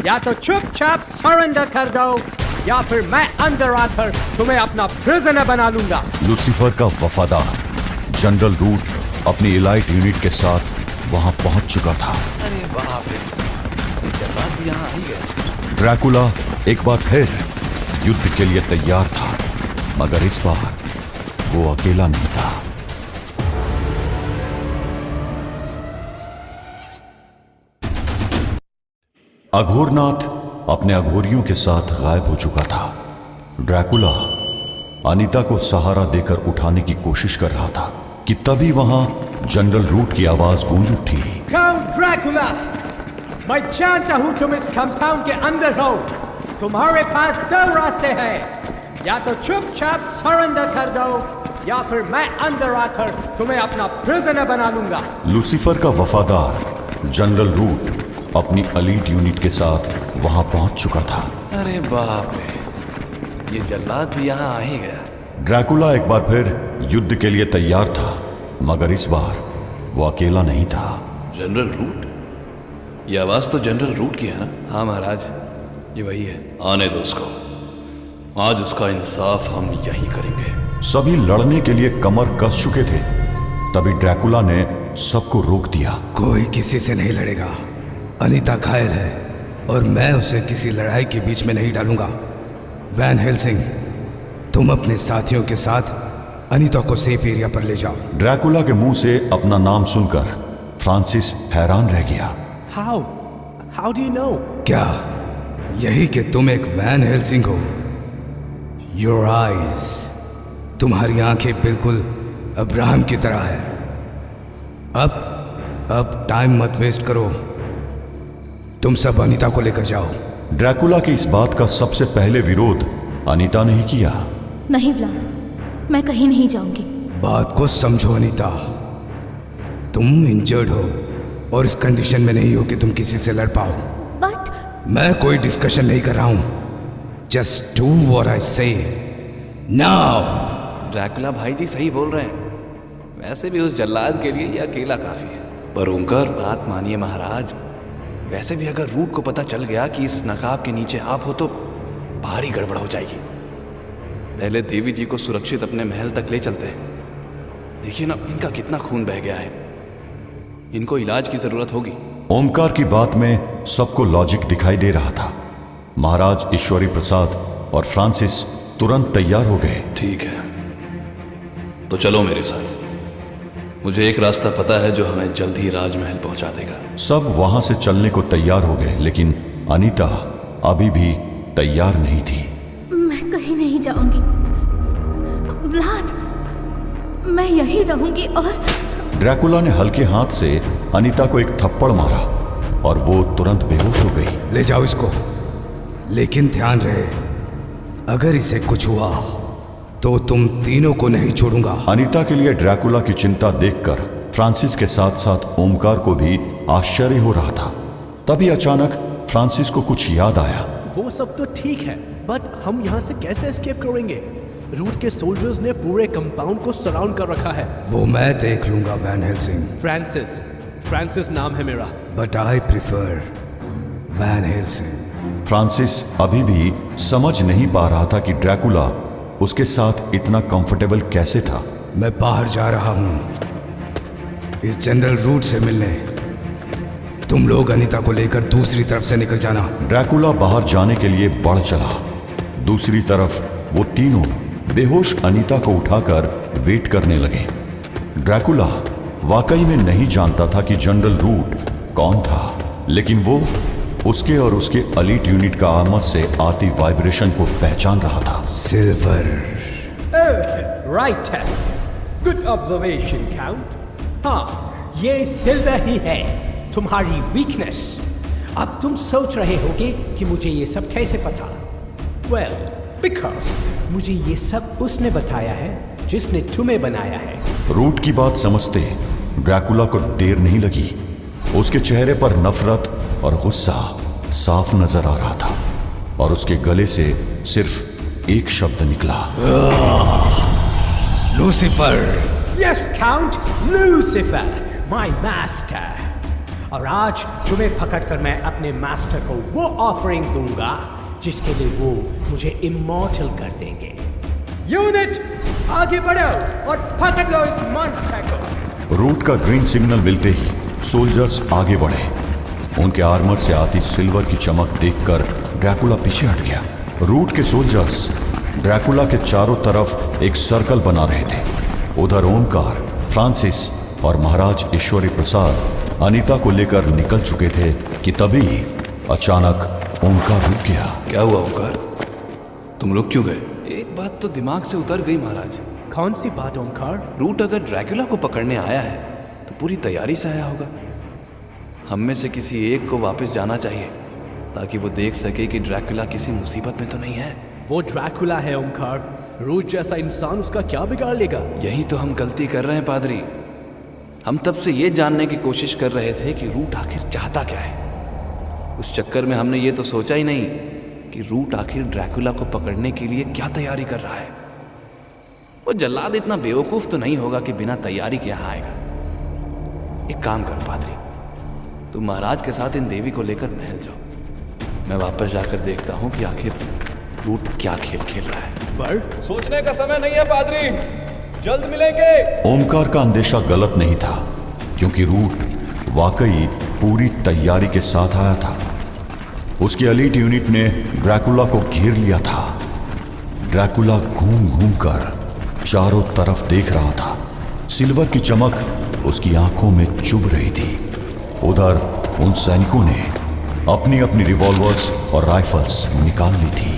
या तो चुपचाप सरेंडर कर दो, या फिर मैं अंदर आकर तुम्हें अपना प्रिजनर बना लूंगा। लूसीफर का वफादार जनरल रूट अपनी एलाइट यूनिट के साथ वहां पहुंच चुका था। अरे बाप रे, ये जल्लाद भी यहाँ आ ही गया। ड्रैकुला एक बार फिर युद्ध के लिए तैयार था, मगर इस बार वो अकेला नहीं था। अघोरनाथ अपने अघोरियों के साथ गायब हो चुका था। ड्रैकुला अनीता को सहारा देकर उठाने की कोशिश कर रहा था कि तभी वहां जनरल रूट की आवाज गूंज उठी। काउंट ड्रैकुला, मैं जानता हूं तुम इस कंपाउंड के अंदर हो। तुम्हारे पास 2 रास्ते हैं, या तो चुपचाप सरेंडर कर दो, या फिर मैं अंदर आकर तुम्हें अपना प्रिजनर बना लूंगा। लूसीफर का वफादार जनरल रूट अपनी एलीट यूनिट के साथ वहां पहुंच चुका था। अरे बाप रे, ये जल्लाद भी यहाँ आ ही गया। ड्रैकुला एक बार फिर युद्ध के लिए तैयार था, मगर इस बार वो अकेला नहीं था। General Root? ये आवाज तो जनरल रूट की है ना? हाँ महाराज, ये वही है। आने दो उसको, आज उसका इंसाफ हम यहीं करेंगे। सभी लड़ने के लिए कमर कस चुके थे। तभी ड्रैकुला ने सबको रोक दिया। कोई किसी से नहीं लड़ेगा। अनीता घायल है और मैं उसे किसी लड़ाई के बीच में नहीं डालूंगा। वैन हेल्सिंग, तुम अपने साथियों के साथ अनीता को सेफ एरिया पर ले जाओ। ड्रैकुला के मुंह से अपना नाम सुनकर फ्रांसिस हैरान रह गया। How do you know? क्या यही कि तुम एक वैन हेल्सिंग हो? Your eyes, तुम्हारी आंखें बिल्कुल अब्राहम की तरह है। अब टाइम मत वेस्ट करो, तुम सब अनीता को लेकर जाओ। ड्रैकुला की इस बात का सबसे पहले विरोध अनीता ने ही किया। नहीं व्लाद, मैं कहीं नहीं जाऊंगी। बात को समझो अनीता, तुम इंजर्ड हो और इस कंडीशन में नहीं हो कि तुम किसी से लड़ पाओ। बट मैं कोई डिस्कशन नहीं कर रहा हूं। जस्ट डू व्हाट आई से नाउ। ड्रैकुला भाई जी सही बोल रहे हैं। वैसे भी उस जल्लाद के लिए ये अकेला काफी है। पर ओंकार, बात मानिए महाराज, वैसे भी अगर रूट को पता चल गया कि इस नकाब के नीचे आप हो तो भारी गड़बड़ हो जाएगी। पहले देवी जी को सुरक्षित अपने महल तक ले चलते हैं, देखिए ना, इनका कितना खून बह गया है। इनको इलाज की जरूरत होगी। ओमकार की बात में सबको लॉजिक दिखाई दे रहा था। महाराज ईश्वरी प्रसाद और फ्रांसिस तुरंत तैयार हो गए। ठीक है, तो चलो मेरे साथ। मुझे एक रास्ता पता है जो हमें जल्द ही राजमहल पहुंचा देगा। सब वहां से चलने को तैयार हो गए, लेकिन अनीता अभी भी तैयार नहीं थी। मैं कहीं नहीं जाऊंगी व्लाद, मैं यहीं रहूंगी। और ड्रैकुला ने हल्के हाथ से अनीता को एक थप्पड़ मारा और वो तुरंत बेहोश हो गई। ले जाओ इसको, लेकिन ध्यान रहे अगर इसे कुछ हुआ तो तुम तीनों को नहीं छोड़ूंगा। अनीता के लिए ड्रैकुला की चिंता देखकर फ्रांसिस के साथ साथ ओमकार को भी आश्चर्य हो रहा था। तभी अचानक फ्रांसिस को कुछ याद आया। वो सब तो ठीक है, बट हम यहाँ से कैसे एस्केप करेंगे? रूट के सोल्जर्स ने पूरे कंपाउंड को सराउंड कर रखा है। वो मैं देख लूंगा वैन हेल्सिंग। फ्रांसिस नाम है मेरा। But I prefer Van Helsing. Francis अभी भी समझ नहीं पा रहा था कि ड्रैकुला उसके साथ इतना कंफर्टेबल कैसे था। मैं बाहर जा रहा हूं इस जनरल रूट से मिलने। तुम लोग अनीता को लेकर दूसरी तरफ से निकल जाना। ड्रैकुला बाहर जाने के लिए बढ़ चला। दूसरी तरफ वो तीनों बेहोश अनीता को उठाकर वेट करने लगे। ड्रैकुला वाकई में नहीं जानता था कि जनरल रूट कौन था, लेकिन वो उसके और उसके एलीट यूनिट का आर्मर से आती वाइब्रेशन को पहचान रहा था। सिल्वर। राइट है, गुड ऑब्जर्वेशन काउंट। हाँ, ये सिल्वर ही है तुम्हारी वीकनेस। अब तुम सोच रहे होगे कि मुझे ये सब कैसे पता। वेल, बिकॉज मुझे ये सब उसने बताया है जिसने तुम्हें बनाया है। रूट की बात समझते ड्रैकुला को देर नहीं लगी। उसके चेहरे पर नफरत और गुस्सा साफ नजर आ रहा था और उसके गले से सिर्फ एक शब्द निकला, Lucifer. Yes count, Lucifer, my master. और आज तुम्हें पकड़कर मैं अपने मास्टर को वो ऑफरिंग दूंगा जिसके लिए वो मुझे इमॉर्टल कर देंगे। यूनिट आगे बढ़ो और पकड़ लो इस मॉन्स्टर को। रूट का ग्रीन सिग्नल मिलते ही सोल्जर्स आगे बढ़े। उनके आर्मर से आती सिल्वर की चमक देखकर ड्रैकुला पीछे हट गया। रूट के सोल्जर्स ड्रैकुला के चारों तरफ एक सर्कल बना रहे थे। उधर ओमकार, फ्रांसिस और महाराज ईश्वरी प्रसाद अनीता को लेकर निकल चुके थे कि तभी अचानक ओमकार रुक गया। क्या हुआ ओमकार, तुम रुक क्यों गए? एक बात तो दिमाग से उतर गई महाराज। कौन सी बात ओमकार? रूट अगर ड्रैकुला को पकड़ने आया है तो पूरी तैयारी से आया होगा। हम में से किसी एक को वापस जाना चाहिए ताकि वो देख सके कि ड्रैकुला किसी मुसीबत में तो नहीं है। वो ड्रैकुला है ओमकार। रूट जैसा इंसान उसका क्या बिगाड़ लेगा? यही तो हम गलती कर रहे हैं पादरी। हम तब से ये जानने की कोशिश कर रहे थे कि रूट आखिर चाहता क्या है। उस चक्कर में हमने ये तो सोचा ही नहीं कि रूट आखिर ड्रैकुला को पकड़ने के लिए क्या तैयारी कर रहा है। वो जल्लाद इतना बेवकूफ तो नहीं होगा कि बिना तैयारी के यहाँ आएगा। एक काम करो पादरी, तुम महाराज के साथ इन देवी को लेकर महल जाओ। मैं वापस जाकर देखता हूँ कि आखिर रूट क्या खेल खेल रहा है। बर्ड, सोचने का समय नहीं है पादरी, जल्द मिलेंगे। ओमकार का अंदेशा गलत नहीं था, क्योंकि रूट वाकई पूरी तैयारी के साथ आया था। उसकी एलीट यूनिट ने ड्रैकुला को घेर लिया था। ड्रैकुला घूम घूम कर चारों तरफ देख रहा था। सिल्वर की चमक उसकी आंखों में चुभ रही थी। उधर उन सैनिकों ने अपनी अपनी रिवॉल्वर्स और राइफल्स निकाल ली थी।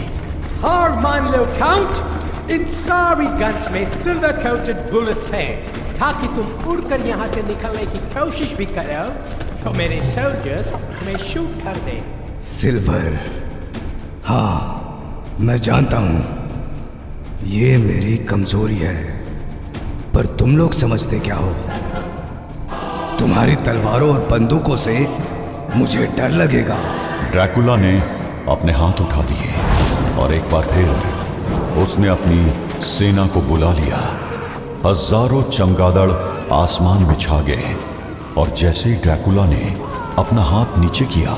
हार मान लो काउंट, इन सारी गन्स में सिल्वर कोटेड बुलेट्स हैं। ताकि तुम उड़कर यहाँ से निकलने की कोशिश भी करो तो मेरे सोल्जर्स तुम्हें शूट कर दें। सिल्वर, हाँ मैं जानता हूं ये मेरी कमजोरी है, पर तुम लोग समझते क्या हो? तुम्हारी तलवारों और बंदूकों से मुझे डर लगेगा। ड्रैकुला ने अपने हाथ उठा लिए और एक बार फिर उसने अपनी सेना को बुला लिया। हजारों चमगादड़ आसमान में छा गए और जैसे ही ड्रैकुला ने अपना हाथ नीचे किया,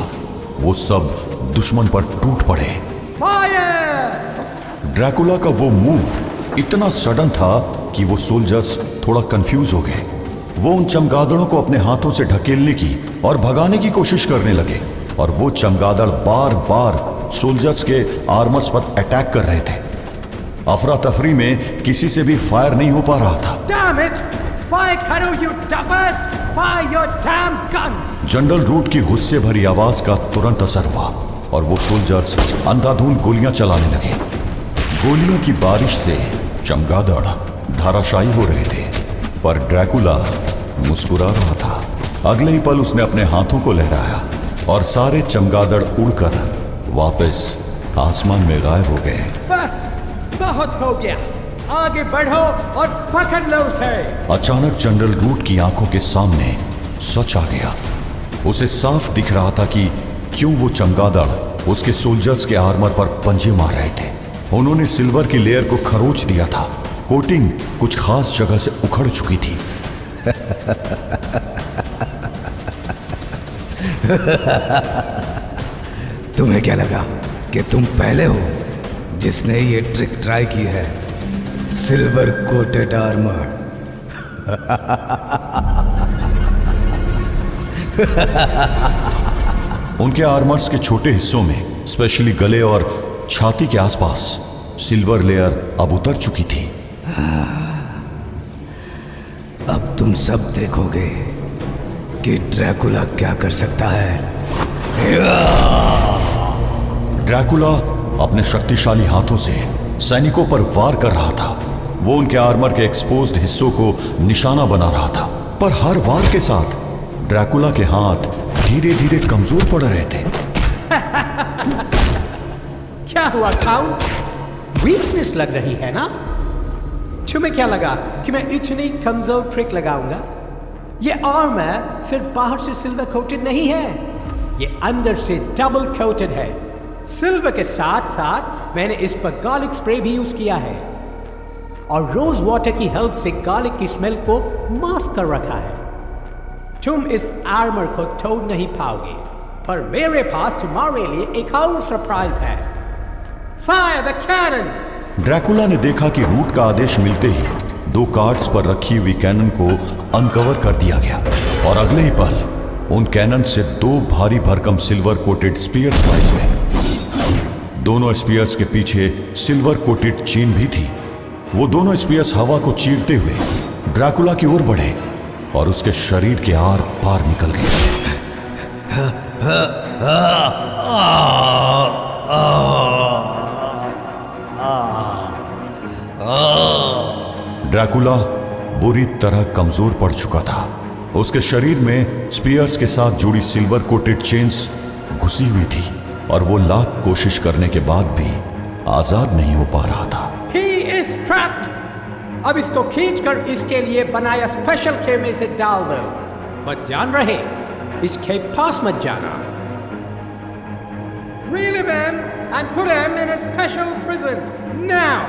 वो सब दुश्मन पर टूट पड़े। फायर! ड्रैकुला का वो मूव इतना सडन था कि वो सोल्जर्स थोड़ा कंफ्यूज हो गए। वो उन चमगादड़ों को अपने हाथों से ढकेलने की और भगाने की कोशिश करने लगे और वो चमगादड़ बार बार सोल्जर्स के आर्मर्स पर अटैक कर रहे थे। अफरा तफरी में किसी से भी फायर नहीं हो पा रहा था। Damn it! Fire करो you duffers! Fire your damn gun! General Root की गुस्से भरी आवाज का तुरंत असर हुआ और वो सोल्जर्स अंधाधुंध गोलियां चलाने लगे। गोलियों की बारिश से चमगादड़ धराशायी हो रहे थे, पर ड्रैकुला मुस्कुरा रहा था। अगले ही पल उसने अपने हाथों को लहराया और सारे चमगादड़ उड़कर वापस आसमान में गायब हो गए। बस बहुत हो गया, आगे बढ़ो और पकड़ लो उसे। अचानक जनरल रूट की आंखों के सामने सच आ गया। उसे साफ दिख रहा था कि क्यों वो चमगादड़ उसके सोल्जर्स के आर्मर पर पंजे मार रहे थे। उन्होंने सिल्वर की लेयर को खरोच दिया था। कोटिंग कुछ खास जगह से उखड़ चुकी थी। तुम्हें क्या लगा कि तुम पहले हो जिसने ये ट्रिक ट्राई की है? Silver coated armour. उनके आर्मर्स के छोटे हिस्सों में, स्पेशली गले और छाती के आसपास, सिल्वर लेयर अब उतर चुकी थी। अब तुम सब देखोगे कि ड्रैकुला क्या कर सकता है। ड्रैकुला अपने शक्तिशाली हाथों से सैनिकों पर वार कर रहा था। वो उनके आर्मर के एक्सपोज्ड हिस्सों को निशाना बना रहा था, पर हर वार के साथ ड्रैकुला के हाथ धीरे धीरे कमजोर पड़ रहे थे। क्या हुआ काउंट? वीकनेस लग रही है ना? तुम्हें क्या लगा कि मैं इतनी कमजोर ट्रिक लगाऊंगा? ये आर्मर सिर्फ बाहर से सिल्वर कोटेड नहीं है, ये अंदर से डबल कोटेड है। सिल्वर के साथ साथ मैंने इस पर गार्लिक स्प्रे भी यूज किया है और रोज वाटर की हेल्प से गार्लिक की स्मेल को मास्क कर रखा है। तुम इस आर्मर को तोड़ नहीं पाओगे, पर मेरे पास तुम्हारे लिए एक और सरप्राइज है। Fire the cannon! ड्रैकुला ने देखा कि रूट का आदेश मिलते ही 2 कार्ड्स पर रखी हुई कैनन को अनकवर कर दिया गया और अगले ही पल उन कैनन से 2 भारी भरकम सिल्वर कोटेड स्पीयर्स फायर हुए। दोनों स्पीयर्स के पीछे सिल्वर कोटेड चेन भी थी। वो दोनों स्पीयर्स हवा को चीरते हुए ड्रैकुला की ओर बढ़े और उसके शरीर के आर पार निकल गए। ड्रैकुला बुरी तरह कमजोर पड़ चुका था। उसके शरीर में स्पीयर्स के साथ जुड़ी सिल्वर कोटेड चेन्स घुसी हुई थी और वो लाख कोशिश करने के बाद भी आजाद नहीं हो पा रहा था। He is trapped! अब इसको खींचकर इसके लिए बनाया स्पेशल खेल में से डाल दो। बट ध्यान रहे, इसके पास मत जाना। Really man, and put him in a special prison now!